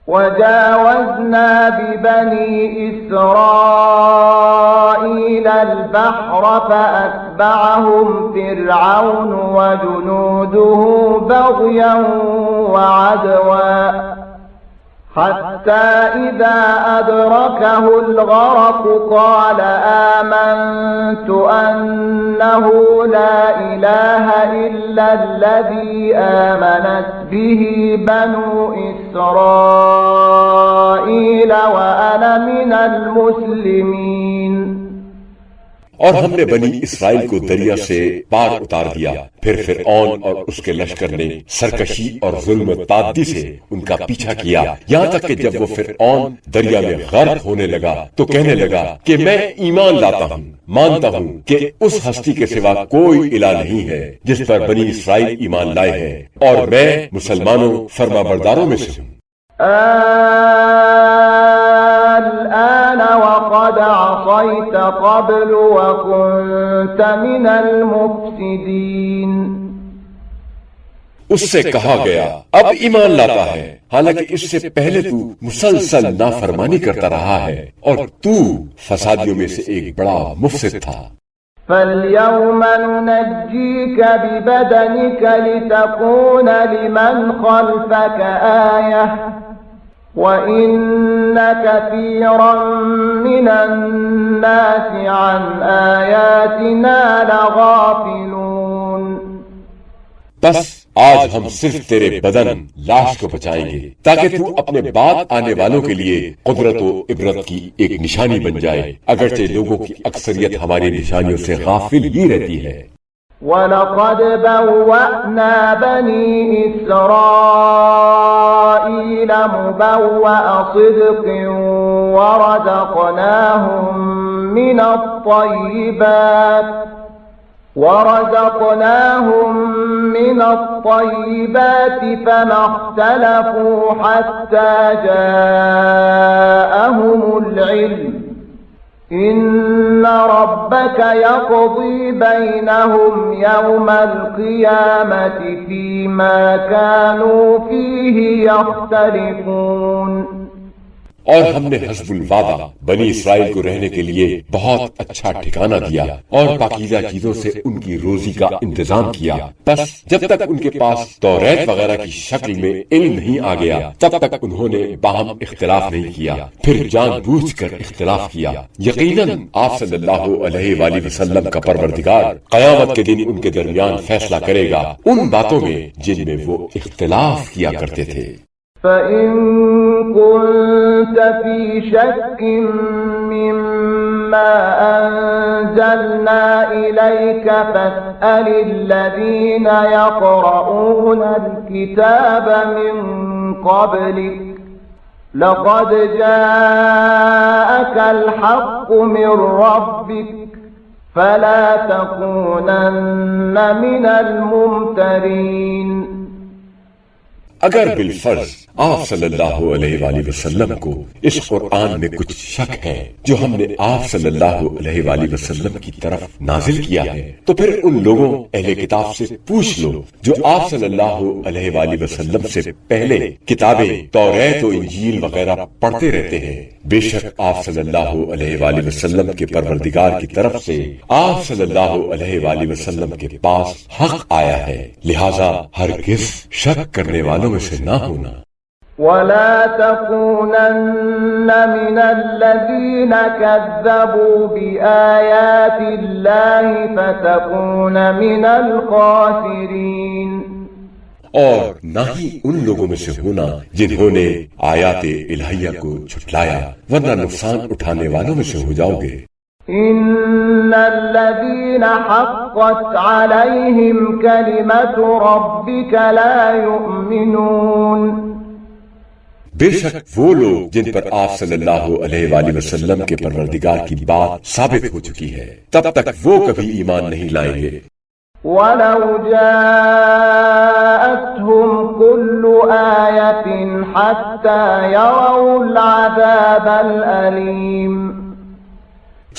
Speaker 3: وجاوزنا ببني إسرائيل البحر فأتبعهم فرعون وجنوده بغيا وعدوا حتى إذا أدركه الغرق قال آمنت أنه لا إله إلا الذي آمنت به بنو إسرائيل وأنا من المسلمين۔
Speaker 4: اور ہم نے بنی اسرائیل کو دریا سے پار اتار دیا، پھر فرعون اور اس کے لشکر نے سرکشی اور ظلم و تعدی سے ان کا پیچھا کیا، یہاں تک کہ جب وہ فرعون دریا میں غرق ہونے لگا تو کہنے لگا کہ میں ایمان لاتا ہوں، مانتا ہوں کہ اس ہستی کے سوا کوئی الہ نہیں ہے جس پر بنی اسرائیل ایمان لائے ہیں، اور میں مسلمانوں فرما برداروں میں سے ہوں۔
Speaker 3: الآن وقد عصيت قبل وكنت من المفسدين۔
Speaker 4: اس سے کہا گیا اب ایمان لاتا ہے، حالانکہ اس سے پہلے تو مسلسل نافرمانی کرتا رہا ہے اور تو فسادیوں میں سے ایک بڑا مفسد تھا۔
Speaker 3: فَالْيَوْمَ نُنَجِّيكَ بِبَدَنِكَ لِتَكُونَ لِمَنْ خَلْفَكَ آيَةً وَإِنَّ كَثِيرًا مِنَ النَّاسِ عَنْ آيَاتِنَا لَغَافِلُونَ۔
Speaker 4: بس آج ہم صرف تیرے بدن لاش کو بچائیں گے تاکہ تو اپنے بعد آنے والوں کے لیے قدرت و عبرت کی ایک نشانی بن جائے، اگرچہ لوگوں کی اکثریت ہماری نشانیوں سے غافل ہی رہتی ہے۔
Speaker 3: وَلَقَدْ بَوَّأْنَا بَنِي إِسْرَائِيلَ مُبَوَّأَ صِدْقٍ ورزقناهم من الطيبات فما اختلفوا حتى جاءهم العلم إن ربك يقضي بينهم يوم القيامة فيما كانوا فيه يختلفون۔
Speaker 4: اور ہم نے حسب الوعدہ بنی اسرائیل کو رہنے کے لیے بہت اچھا ٹھکانہ دیا اور پاکیزہ چیزوں سے ان کی روزی کا انتظام کیا، بس جب تک ان کے پاس توریت وغیرہ کی شکل میں علم نہیں آ گیا تب تک انہوں نے باہم اختلاف نہیں کیا، پھر جان بوجھ کر اختلاف کیا۔ یقیناً آپ صلی اللہ علیہ وآلہ وسلم کا پروردگار قیامت کے دن ان کے درمیان فیصلہ کرے گا ان باتوں میں جن میں وہ اختلاف کیا کرتے تھے۔
Speaker 3: فَإِن كُنتَ فِي شَكٍّ مِّمَّا أَنزَلْنَا إِلَيْكَ فَاسْأَلِ الَّذِينَ يَقْرَؤُونَ الْكِتَابَ مِن قَبْلِكَ لَقَدْ جَاءَكَ الْحَقُّ مِن رَّبِّكَ فلا تكونن من الممترين.
Speaker 4: اگر بالفرض آپ صلی اللہ علیہ وآلہ وسلم کو اس قرآن میں کچھ شک ہے جو ہم نے آپ صلی اللہ علیہ وآلہ وسلم کی طرف نازل کیا ہے، تو پھر ان لوگوں اہل کتاب سے پوچھ لو جو آپ صلی اللہ علیہ وآلہ وسلم سے پہلے کتابیں توریت و انجیل وغیرہ پڑھتے رہتے ہیں. بے شک آپ صلی اللہ علیہ وآلہ وسلم کے پروردگار کی طرف سے آپ صلی اللہ علیہ وآلہ وسلم کے پاس حق آیا ہے، لہذا ہرگز شک کرنے والوں میں سے نہ ہونا.
Speaker 3: ولا تكونن من الذين كذبوا بآيات الله فتكون من الخاسرين.
Speaker 4: اور نہ ہی ان لوگوں میں سے ہونا جنہوں نے آیات الہیہ کو جھٹلایا، ورنہ نقصان اٹھانے والوں میں سے ہو جاؤ گے.
Speaker 3: ان الذين حقت عليهم كلمة ربك لا يؤمنون.
Speaker 4: بے شک وہ لوگ جن پر آپ صلی اللہ علیہ وآلہ وسلم کے پروردگار کی بات ثابت ہو چکی ہے، تب تک وہ کبھی ایمان نہیں لائیں گے.
Speaker 3: وَلَوْ جَاءَتْهُمْ كُلُّ آيَةٍ حَتَّى يَرَوْا الْعَذَابَ الْأَلِيمَ.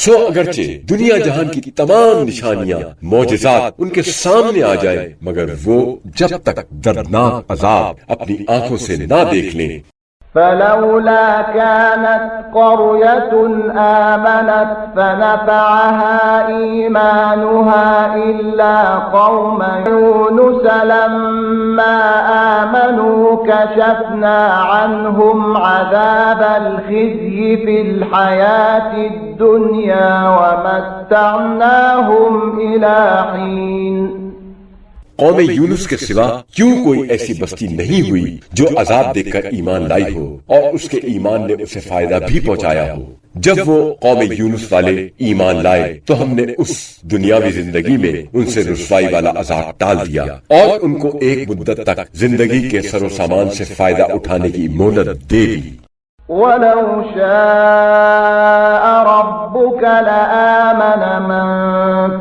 Speaker 4: سو اگرچہ دنیا جہان کی تمام نشانیاں معجزات ان کے سامنے آ جائے، مگر وہ جب تک دردناک عذاب اپنی آنکھوں سے نہ دیکھ لیں.
Speaker 3: فلولا كانت قرية آمنت فنفعها إيمانها إلا قوم يونس لما آمنوا كشفنا عنهم عذاب الخزي في الحياة الدنيا ومتعناهم إلى حين.
Speaker 4: قوم یونس کے سوا کیوں کوئی ایسی بستی نہیں ہوئی جو عذاب دیکھ کر ایمان لائی ہو اور اس کے ایمان نے اسے فائدہ بھی پہنچایا ہو. جب وہ قوم یونس والے ایمان لائے تو ہم نے اس دنیاوی زندگی میں ان سے رسوائی والا عذاب ٹال دیا اور ان کو ایک مدت تک زندگی کے سر و سامان سے فائدہ اٹھانے کی مہلت دے دی.
Speaker 3: وَلَوْ شَاءَ رَبُّكَ لَآمَنَ مَن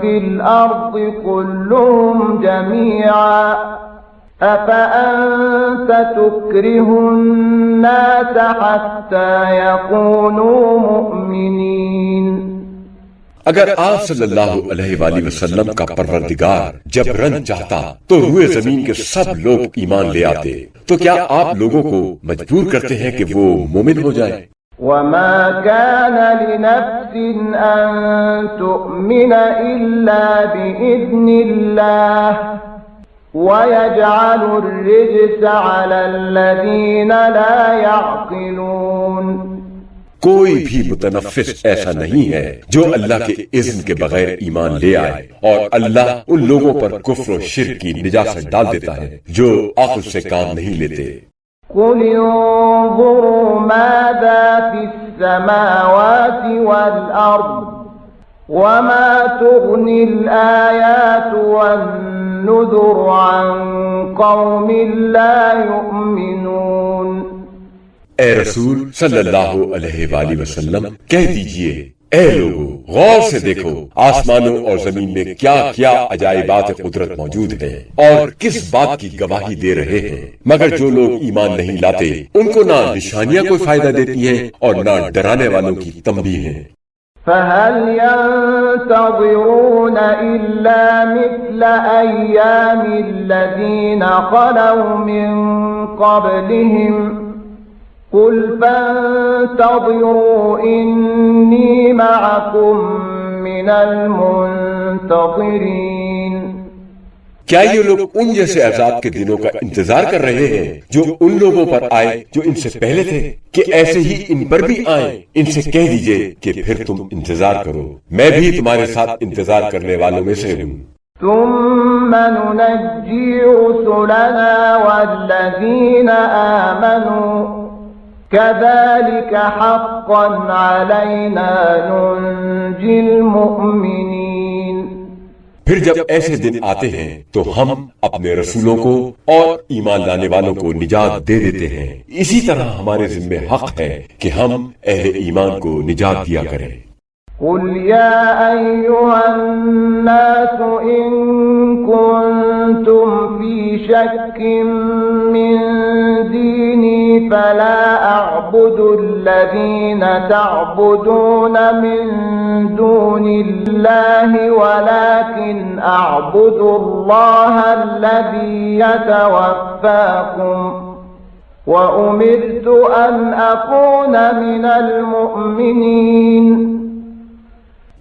Speaker 3: فِي الْأَرْضِ كُلُّهُمْ جَمِيعًا أَفَأَنْتَ تُكْرِهُ النَّاسَ حَتَّى يَكُونُوا مُؤْمِنِينَ.
Speaker 4: اگر آپ صلی اللہ علیہ وآلہ وسلم کا پروردگار جبرن چاہتا تو روئے زمین کے سب لوگ ایمان لے آتے، تو کیا آپ لوگوں کو مجبور کرتے ہیں کہ وہ مومن ہو جائے؟
Speaker 3: وَمَا كَانَ لِنَفْسٍ أَن تُؤْمِنَ إِلَّا بِإِذْنِ اللَّهِ وَيَجْعَلُ الرِّجْسَ عَلَى الَّذِينَ لَا يَعْقِلُونَ.
Speaker 4: کوئی بھی متنفس ایسا نہیں ہے جو اللہ کے اذن کے بغیر ایمان لے آئے، اور اللہ ان لوگوں پر کفر و شرک کی نجاست ڈال دیتا ہے جو عقل سے کام نہیں لیتے.
Speaker 3: قُلِ انظُرُوا مَاذَا فِي السَّمَاوَاتِ وَالْأَرْضِ وَمَا تُغْنِي الْآيَاتُ وَالنُّذُرُ عَن قَوْمٍ لَا يُؤْمِنُونَ.
Speaker 4: اے رسول صلی اللہ علیہ وآلہ وسلم کہہ دیجئے، اے لوگو غور سے دیکھو آسمانوں اور زمین میں کیا کیا عجائبات قدرت موجود ہیں اور کس بات کی گواہی دے رہے ہیں، مگر جو لوگ ایمان نہیں لاتے ان کو نہ نشانیاں کوئی فائدہ دیتی ہیں اور نہ ڈرانے والوں کی تنبیہ ہیں.
Speaker 3: فَهَلْ يَنْتَظِرُونَ إِلَّا مِثْلَ أَيَّامِ الَّذِينَ خَلَوْا مِنْ قَبْلِهِمْ قُلْ فَانْتَظِرُوا إِنِّي مَعَكُمْ مِنَ الْمُنْتَظِرِينَ.
Speaker 4: کیا یہ لوگ ان جیسے عذاب کے دنوں کا انتظار کر رہے ہیں جو ان لوگوں پر آئے جو ان سے پہلے تھے، کہ ایسے ہی ان پر بھی آئیں؟ ان سے کہہ دیجئے کہ پھر تم انتظار کرو، میں بھی تمہارے ساتھ انتظار کرنے والوں میں سے ہوں.
Speaker 3: ثُمَّ نُنَجِّي رُسُلَنَا وَالَّذِينَ آمَنُوا كَذَلِكَ حَقًّا عَلَيْنَا نُنْجِي الْمُؤْمِنِينَ.
Speaker 4: پھر جب ایسے دن آتے ہیں تو ہم اپنے رسولوں کو اور ایمان لانے والوں کو نجات دے دیتے ہیں، اسی طرح ہمارے ذمہ حق ہے کہ ہم اہل ایمان کو نجات دیا کریں.
Speaker 3: قل يا أيها الناس إن كنتم في شك من ديني فلا أعبد الذين تعبدون من دون الله ولكن أعبد الله الذي يتوفاكم وأمرت أن أكون من المؤمنين.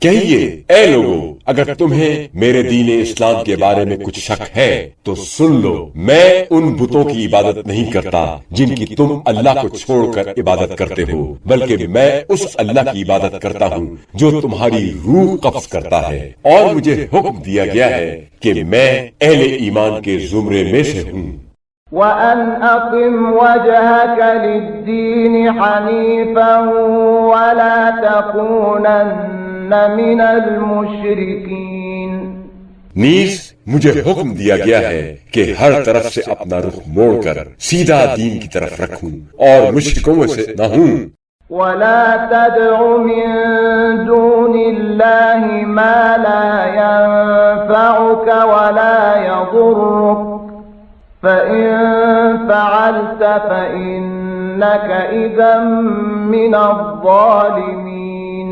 Speaker 4: کہیے اے لوگو، اگر تمہیں میرے دین اسلام کے بارے میں کچھ شک ہے تو سن لو، میں ان بتوں کی عبادت نہیں کرتا جن کی تم اللہ کو چھوڑ کر عبادت کرتے ہو، بلکہ میں اس اللہ کی عبادت کرتا ہوں جو تمہاری روح قبض کرتا ہے، اور مجھے حکم دیا گیا ہے کہ میں اہل ایمان کے زمرے میں سے ہوں۔
Speaker 3: وَأَنْ أَقِمْ وَجْهَكَ لِلدِّينِ حَنِيفًا وَلَا تَكُونَنَّ مِنَ الْمُشْرِكِينَ۔
Speaker 4: نیز مجھے حکم دیا گیا ہے کہ ہر طرف سے اپنا رخ موڑ کر سیدھا دین کی طرف رکھوں اور مشرکوں میں سے نہ ہوں۔
Speaker 3: وَلَا تَدْعُ مِن دُونِ اللَّهِ مَا لَا يَنفَعُكَ وَلَا يَضُرُّكَ فَإِن فَعَلْتَ فَإِنَّكَ إِذًا مِّنَ الظَّالِمِينَ۔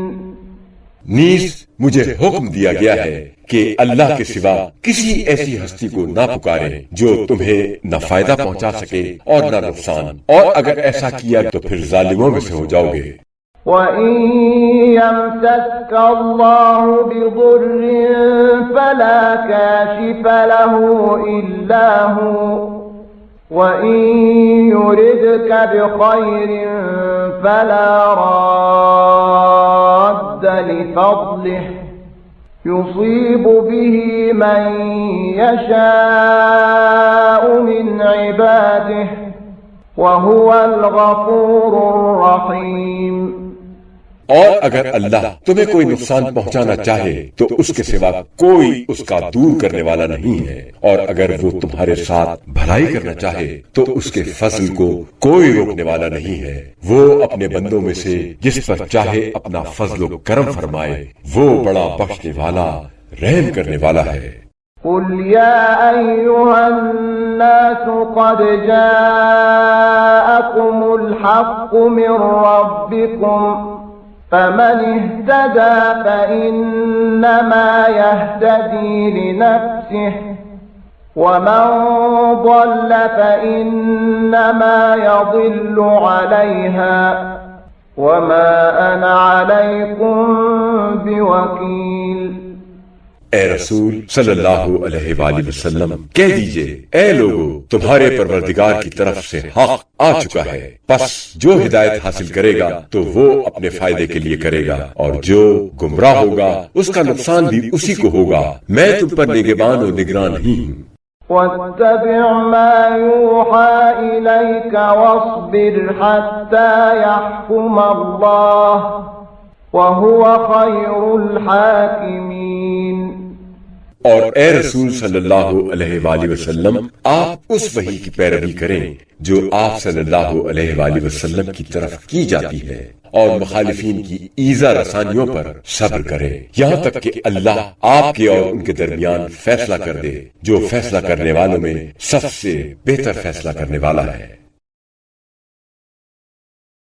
Speaker 4: نیز مجھے حکم دیا گیا ہے کہ اللہ کے سوا کسی ایسی ہستی کو نہ پکارے جو تمہیں نہ فائدہ پہنچا سکے اور نہ نقصان، اور اگر ایسا کیا تو پھر ظالموں میں سے ہو جاؤ گے۔
Speaker 3: وَإِن يَمْسَسْكَ اللَّهُ بِضُرٍّ فَلَا كَاشِفَ لَهُ إِلَّا هُوَ وَإِن يُرِدْكَ بِخَيْرٍ فَلَا رَادَّ لِفَضْلِهِ يُصِيبُ بِهِ مَن يَشَاءُ مِنْ عِبَادِهِ وَهُوَ الْغَفُورُ الرَّحِيمُ۔
Speaker 4: اور اگر اللہ تمہیں کوئی نقصان پہنچانا چاہے تو اس کے سوا کوئی اس کا دور کرنے والا نہیں ہے، اور اگر وہ تمہارے ساتھ بھلائی کرنا چاہے تو اس کے فضل کو کوئی روکنے والا نہیں ہے۔ وہ اپنے بندوں میں سے جس پر چاہے اپنا فضل و کرم فرمائے، وہ بڑا بخشنے والا، رحم کرنے والا ہے۔
Speaker 3: قل يا أيها الناس قد جاءكم الحق من ربكم فمن اهتدى فإنما يهتدي لنفسه ومن ضل فإنما يضل عليها وما أنا عليكم بوكيل۔
Speaker 4: اے رسول صلی اللہ علیہ وآلہ وسلم کہہ دیجئے، اے لوگو، تمہارے پروردگار کی طرف سے حق آ چکا ہے، پس جو ہدایت حاصل کرے گا تو وہ اپنے فائدے کے لیے کرے گا، اور جو گمراہ ہوگا اس کا نقصان بھی اسی کو ہوگا۔ میں تم پر نگہبان و نگران نہیں ہوں۔
Speaker 3: وَاتَّبِعْ مَا يُوحَى إِلَيْكَ وَاصْبِرْ حَتَّى يَحْكُمَ اللَّهُ وَهُوَ خَيْرُ الْحَاكِمِينَ۔
Speaker 4: اور اے رسول صلی اللہ علیہ وآلہ وسلم، آپ اس وحی کی پیروی کریں جو آپ صلی اللہ علیہ وآلہ وسلم کی طرف کی جاتی ہے، اور مخالفین کی ایذا رسانیوں پر صبر کریں یہاں تک کہ اللہ آپ کے اور ان کے درمیان فیصلہ کر دے، جو فیصلہ کرنے والوں میں سب سے بہتر فیصلہ کرنے والا ہے۔